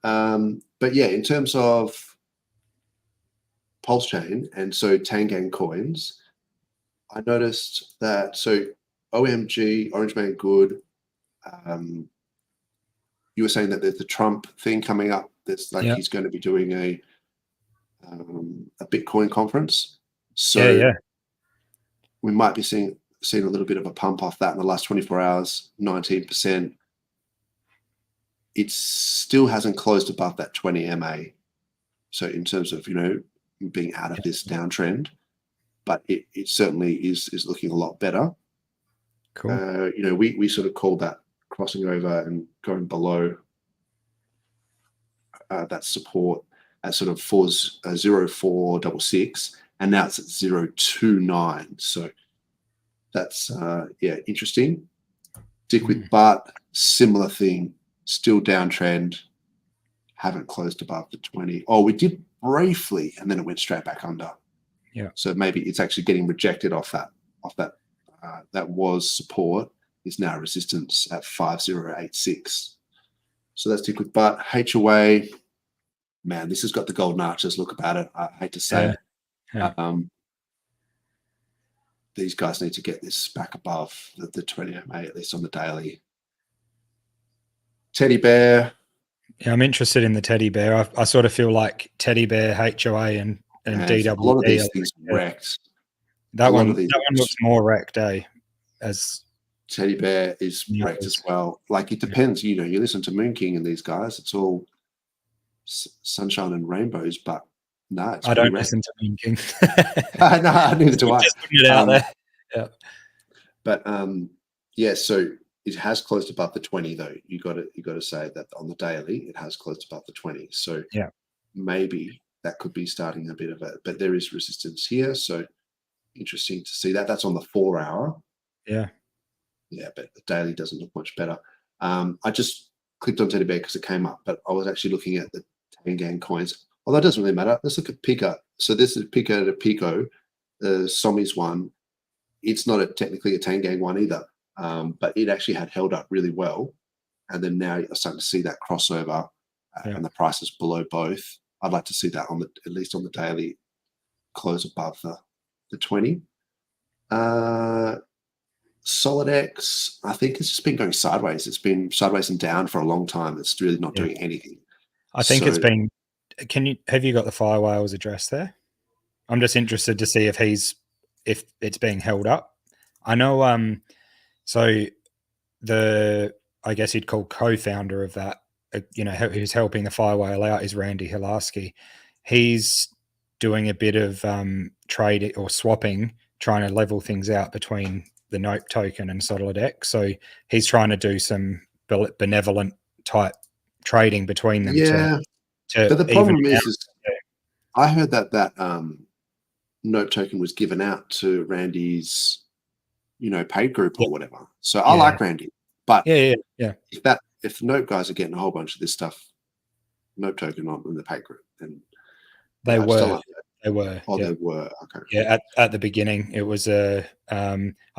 But yeah, in terms of PulseChain and so Tangang coins, I noticed that, so OMG, Orange Man Good, you were saying that there's the Trump thing coming up. That's like he's going to be doing a Bitcoin conference. So we might be seeing a little bit of a pump off that in the last 24 hours, 19%. It still hasn't closed above that 20 MA. So in terms of, being out of this downtrend, but it certainly is looking a lot better. Cool. We sort of called that crossing over and going below that support at sort of 0.466, and now it's at 0.29. So that's interesting. Dick with Butt, similar thing, still downtrend, haven't closed above the 20. Oh, we did briefly, and then it went straight back under. Yeah. So maybe it's actually getting rejected off that. That was support, is now resistance at 5086. So that's Dick with Butt. HOA, man, this has got the golden arches look about it. I hate to say it. Yeah. These guys need to get this back above the 20 MA, at least on the daily. Teddy Bear. Yeah, I'm interested in the Teddy Bear. I sort of feel like Teddy Bear, HOA, and DWP. A lot of these things wrecked. That one looks more wrecked, as Teddy Bear is wrecked as well. Like, it depends. You listen to Moon King and these guys, it's all sunshine and rainbows, but no, I don't listen to Moon King. No, neither do I. Just putting it out there. Yeah. But so it has closed above the 20 though. You got to say that on the daily it has closed above the 20. So maybe that could be starting a bit of but there is resistance here. So interesting to see that. That's on the 4 hour. Yeah. Yeah, but the daily doesn't look much better. I just clicked on Teddy Bear because it came up, but I was actually looking at the Tangang coins. Although it doesn't really matter. Let's look at Pika. So this is Pika to Pico, the Somi's one. It's not technically a Tangang one either, but it actually had held up really well. And then now you're starting to see that crossover and the price is below both. I'd like to see that at least on the daily close above the 20. SolidX, I think it's just been going sideways. It's been sideways and down for a long time. It's really not doing anything. I think it's been. Have you got the Firewhale's address there? I'm just interested to see if it's being held up. I know. So I guess you'd call co-founder of that, who's helping the Firewhale out is Randy Hilarski. He's doing a bit of trade or swapping, trying to level things out between the Note token and SolidX. So he's trying to do some benevolent type trading between them. Yeah. But the problem is I heard that Note token was given out to Randy's, paid group or whatever. So I like Randy. But yeah. if the Note guys are getting a whole bunch of this stuff, Note token on in the pay group, then They I'm were. still They were. Oh, yeah. they were. Okay. Yeah, at the beginning, it was I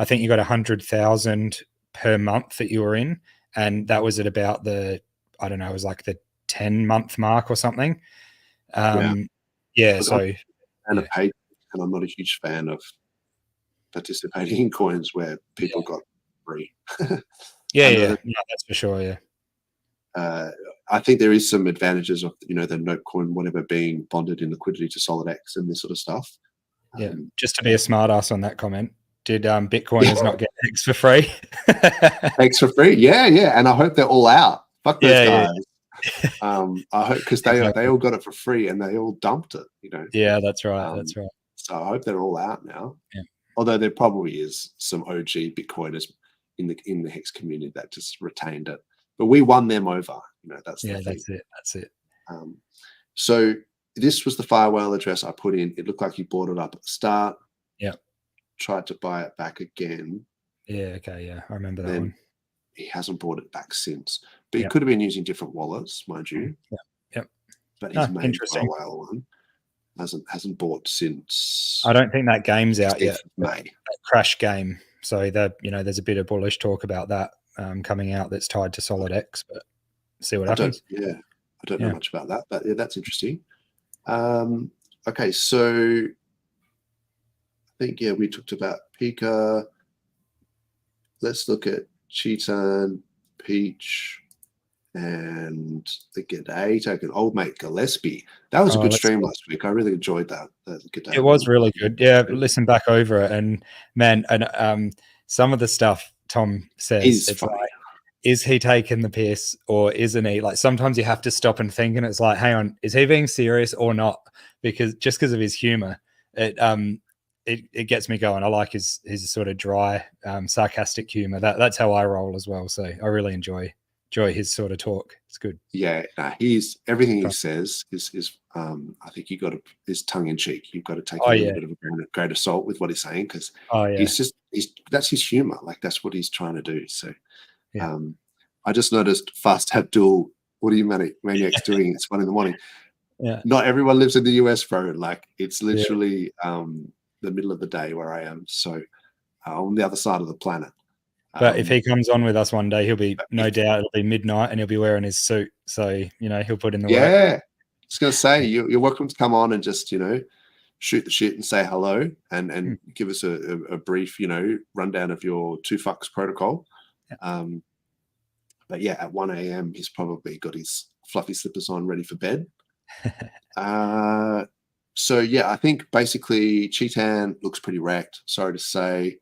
think you got 100,000 per month that you were in, and that was at about the, I don't know, it was like the 10-month mark or something. Yeah. So, and a pay, and I'm not a huge fan of participating in coins where people got free. yeah, that's for sure. Yeah. I think there is some advantages of the Note coin, whatever, being bonded in liquidity to SolidX and this sort of stuff. Yeah, just to be a smart ass on that comment, did Bitcoiners not get X for free? X for free, yeah, and I hope they're all out. Fuck those guys. I hope, because they all got it for free and they all dumped it. Yeah, that's right. That's right. So I hope they're all out now. Yeah. Although there probably is some OG Bitcoiners in the Hex community that just retained it, but we won them over. That's it. So this was the Firewhale address I put in. It looked like he bought it up at the start. Yeah. Tried to buy it back again. Yeah. Okay. Yeah, I remember that then one. He hasn't bought it back since, but he could have been using different wallets, mind you. Yep. But his main Firewhale one hasn't bought since. I don't think that game's out yet. May. That Crash game. So there's a bit of bullish talk about that coming out that's tied to SolidX, but see what happens. I don't know much about that, but that's interesting. Okay, so I think we talked about Pika. Let's look at Chetan, Peach, and the G'day token. Old mate Gillespie. That was a good stream last week. I really enjoyed that. It was really good. Yeah, listen back over it, and man, and some of the stuff Tom says, it's like, is he taking the piss or isn't he? Like sometimes you have to stop and think, and it's like, hang on, is he being serious or not? Because of his humor, it gets me going. I like his sort of dry, sarcastic humor. That's how I roll as well. So I really enjoy his sort of talk. It's good. Yeah, he's everything he says is I think you got to, is tongue in cheek. You've got to take a little bit of a grain of salt with what he's saying, because that's his humor. Like that's what he's trying to do. So I just noticed Fast Abdul, what are you maniacs doing? It's 1 a.m. Yeah. Not everyone lives in the US, bro. Like it's literally the middle of the day where I am. So on the other side of the planet. But if he comes on with us one day, he'll be, no doubt, it'll be midnight and he'll be wearing his suit. So, he'll put in the work. Yeah. I was going to say, you're welcome to come on and just, shoot the shit and say hello and give us a brief, rundown of your 2 fucks protocol. Yeah. But yeah, at 1 a.m., he's probably got his fluffy slippers on ready for bed. So yeah, I think basically Chetan looks pretty wrecked. Sorry to say.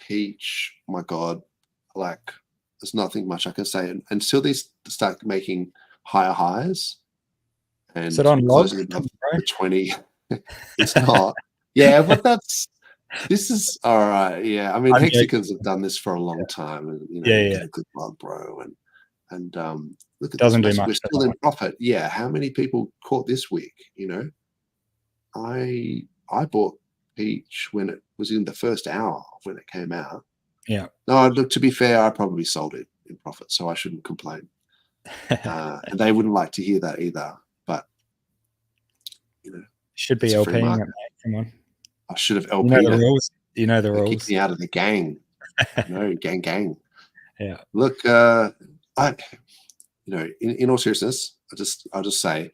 Peach, oh my God, like there's nothing much I can say until they start making higher highs. And is it on log? The 20. It's not. Yeah, but this is all right. Yeah, I mean, Hexicans have done this for a long time, and a good log, bro. And look at doesn't this. Do much. We're still in profit. Yeah, how many people caught this week? I bought Peach when it was in the first hour when it came out. Yeah. No, look, to be fair, I probably sold it in profit, so I shouldn't complain. And they wouldn't like to hear that either. But should be LPing it, mate. Come on. I should have LP'd. You know the rules. You know the rules. Kicked me out of the gang. Gang. Yeah. Look, in all seriousness, I'll just say,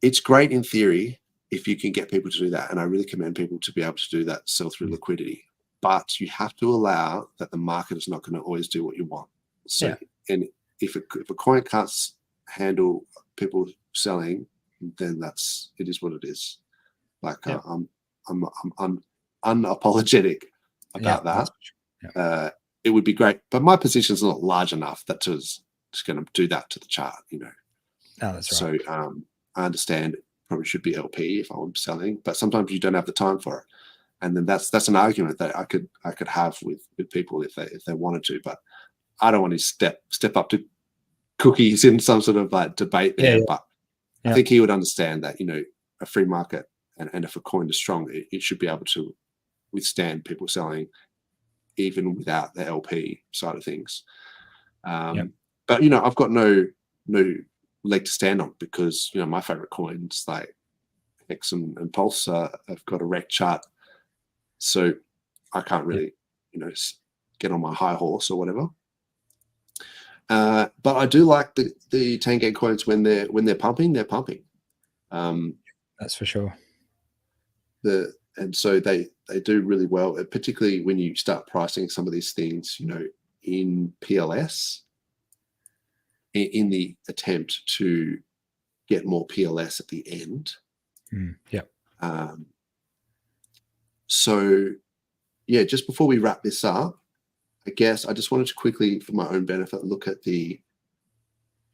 it's great in theory if you can get people to do that, and I really commend people to be able to do that, sell through liquidity. But you have to allow that the market is not going to always do what you want. So, and if a coin can't handle people selling, then it is what it is. Like I'm unapologetic about that. Yeah. It would be great, but my position is not large enough that it's going to do that to the chart. Oh, that's right. So I understand. Probably should be LP if I'm selling, but sometimes you don't have the time for it, and then that's an argument that I could have with people if they wanted to, but I don't want to step up to cookies in some sort of like debate there. But I think he would understand that a free market and if a coin is strong, it should be able to withstand people selling even without the LP side of things. Yep. But you know, I've got no leg to stand on, because you know my favorite coins like X and Pulse have got a rec chart, so I can't really get on my high horse or whatever. But I do like the 10K coins when they're pumping. They're pumping. That's for sure. And so they do really well, particularly when you start pricing some of these things, in PLS, in the attempt to get more PLS at the end. Yeah. So yeah, just before we wrap this up, I guess I just wanted to quickly, for my own benefit, look at the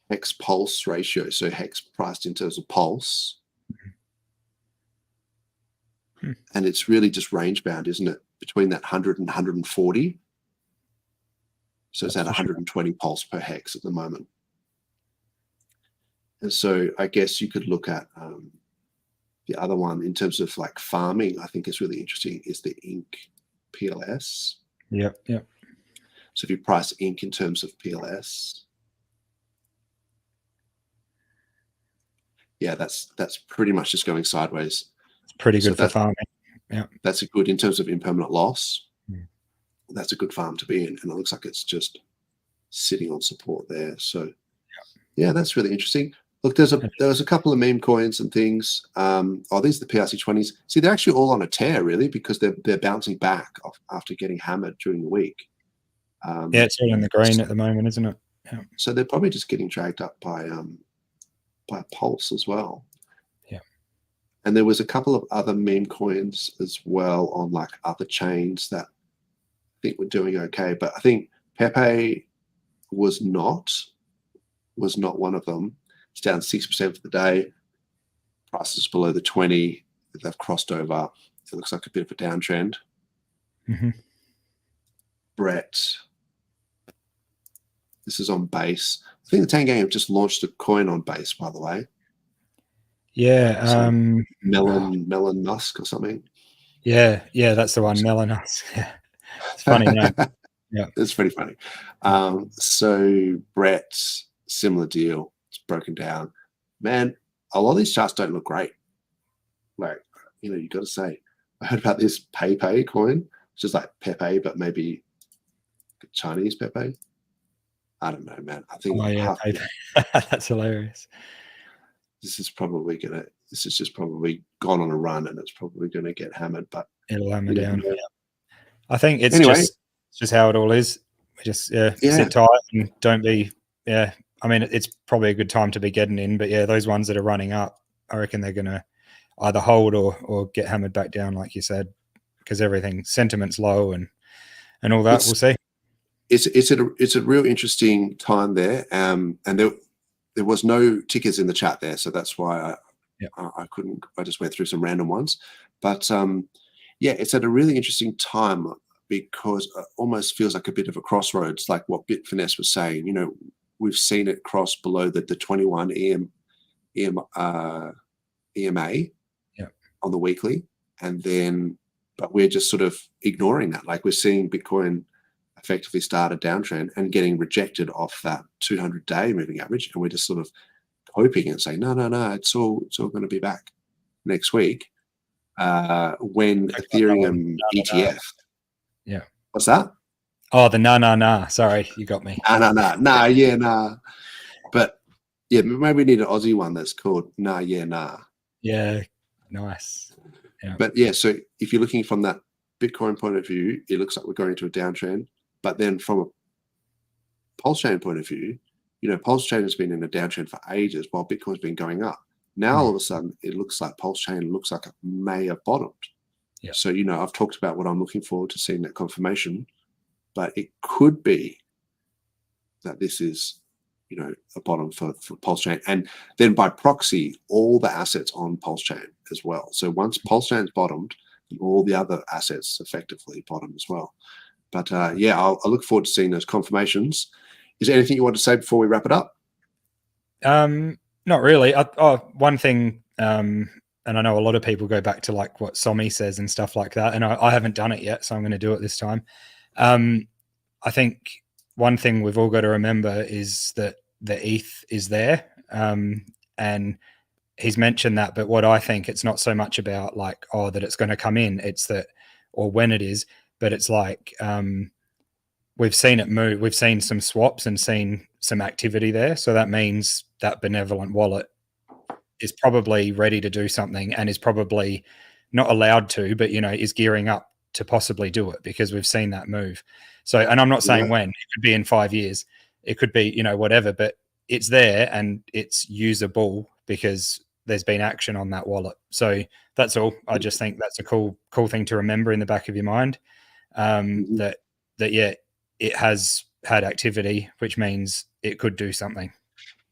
hex pulse ratio. So hex priced in terms of pulse. And it's really just range bound, isn't it? Between that 100 and 140. So it's at 120 pulse per hex at the moment. And so I guess you could look at the other one in terms of like farming. I think is really interesting is the ink PLS. Yep. So if you price ink in terms of PLS, yeah, that's pretty much just going sideways. It's pretty good for farming. Yeah, that's a good in terms of impermanent loss. That's a good farm to be in, and it looks like it's just sitting on support there. So yeah, that's really interesting. Look, there was a couple of meme coins and things. These are the PRC20s. See, they're actually all on a tear, really, because they're bouncing back after getting hammered during the week. Yeah, it's all in the green at the moment, isn't it? Yeah. So they're probably just getting dragged up by Pulse as well. Yeah. And there was a couple of other meme coins as well on like other chains that I think were doing okay, but I think Pepe was not one of them. It's down 6% for the day. Prices below the 20. They've crossed over. It looks like a bit of a downtrend. Brett. This is on base. I think the Tangang have just launched a coin on base, by the way. Yeah. Melon Musk or something. Yeah, that's the one. Melon Musk. Yeah. It's funny, no? Yeah. It's pretty funny. So Brett, similar deal. It's broken down. Man, a lot of these charts don't look great. Like, you got to say, I heard about this Pepe coin, which is like Pepe, but maybe Chinese Pepe. I don't know, man. I think that's hilarious. This is just probably gone on a run, and it's probably going to get hammered, but it'll hammer down. Yeah. I think it's just how it all is. We just sit tight and don't be. Yeah, I mean, it's probably a good time to be getting in, but yeah, those ones that are running up, I reckon they're going to either hold or get hammered back down, like you said, because sentiment's low and all that. We'll see. It's a real interesting time there, and there was no tickers in the chat there, so that's why I couldn't. I just went through some random ones, but it's at a really interesting time because it almost feels like a bit of a crossroads, like what Bitfinesse was saying. We've seen it cross below the 21 EMA on the weekly, but we're just sort of ignoring that. Like we're seeing Bitcoin effectively start a downtrend and getting rejected off that 200-day moving average, and we're just sort of hoping and saying, no, it's all going to be back next week. When Ethereum ETF, yeah, what's that? Oh, the nah. Sorry, you got me. Nah. But yeah, maybe we need an Aussie one that's called nah. Yeah, nice. Yeah. But yeah, so if you're looking from that Bitcoin point of view, it looks like we're going into a downtrend. But then from a PulseChain point of view, PulseChain has been in a downtrend for ages while Bitcoin's been going up. Now, all of a sudden, it looks like PulseChain looks like it may have bottomed. Yeah. So, I've talked about what I'm looking forward to seeing that confirmation, but it could be that this is, a bottom for PulseChain. And then by proxy, all the assets on PulseChain as well. So once PulseChain's bottomed, all the other assets effectively bottom as well. But I'll look forward to seeing those confirmations. Is there anything you want to say before we wrap it up? Not really. One thing, and I know a lot of people go back to like what Somi says and stuff like that, and I haven't done it yet, so I'm going to do it this time. I think one thing we've all got to remember is that the ETH is there, and he's mentioned that. But what I think, it's not so much about like, oh, that it's going to come in. It's that, or when it is, but it's like we've seen it move. We've seen some swaps and seen some activity there. So that means that benevolent wallet is probably ready to do something, and is probably not allowed to, but, you know, is gearing up to possibly do it, because we've seen that move. So, and I'm not saying when, it could be in 5 years, it could be, you know, whatever, but it's there and it's usable because there's been action on that wallet. So that's all. I just think that's a cool thing to remember in the back of your mind. That yeah, it has had activity, which means it could do something.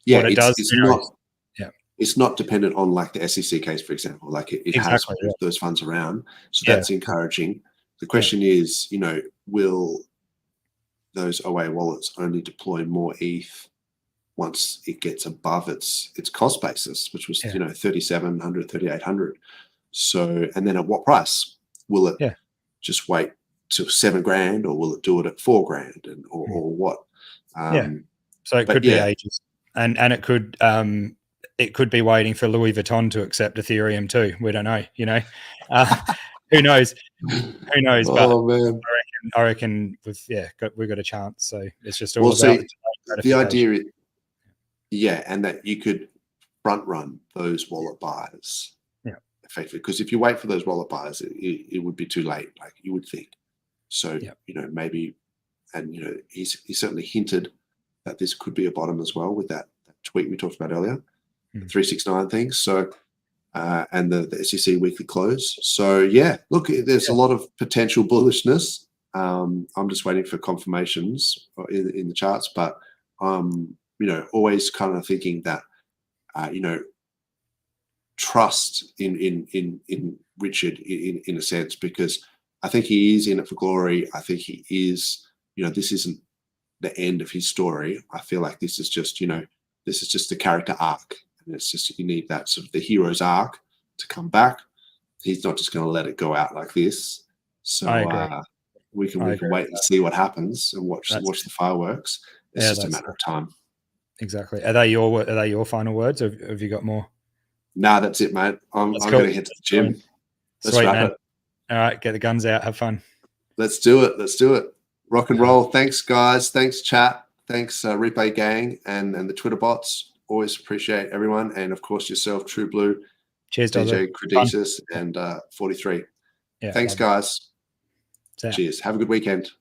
Yeah, what it does, it's not. Yeah, it's not dependent on like the SEC case, for example. Like it exactly, has moved those funds around, so that's encouraging. The question is, you know, will those OA wallets only deploy more ETH once it gets above its cost basis, which was you know 3,700, 3,800. So, and then at what price will it just wait to $7,000, or will it do it at $4,000, and or what? So it could be ages, and it could be waiting for Louis Vuitton to accept Ethereum too. We don't know, you know. Who knows? Who knows? Oh, but man. I reckon we've got a chance. So it's just all about the idea. And that you could front run those wallet buyers. Effectively, because if you wait for those wallet buyers, it would be too late. Like you would think. So you know, maybe, and you know, he certainly hinted that this could be a bottom as well with that tweet we talked about earlier, the 369 thing. So. And the SEC weekly close. So yeah, look, there's a lot of potential bullishness. I'm just waiting for confirmations in the charts, but you know, always kind of thinking that you know, trust in Richard in a sense, because I think he is in it for glory. I think he is, you know, this isn't the end of his story. I feel like this is just, you know, this is just the character arc. And it's just, you need that sort of the hero's arc to come back. He's not just going to let it go out like this. So we can wait and see what happens and watch the fireworks. It's just a matter of time. Exactly. Are they your final words, or have you got more? Nah, that's it, mate. I'm going to head to the gym. Let's wrap it. All right, get the guns out. Have fun. Let's do it. Let's do it. Rock and roll. Thanks, guys. Thanks, chat. Thanks, Replay Gang and the Twitter bots. Always appreciate everyone, and of course yourself, True Blue. Cheers, DJ Credesis and 43. Thanks, guys. Cheers. Have a good weekend.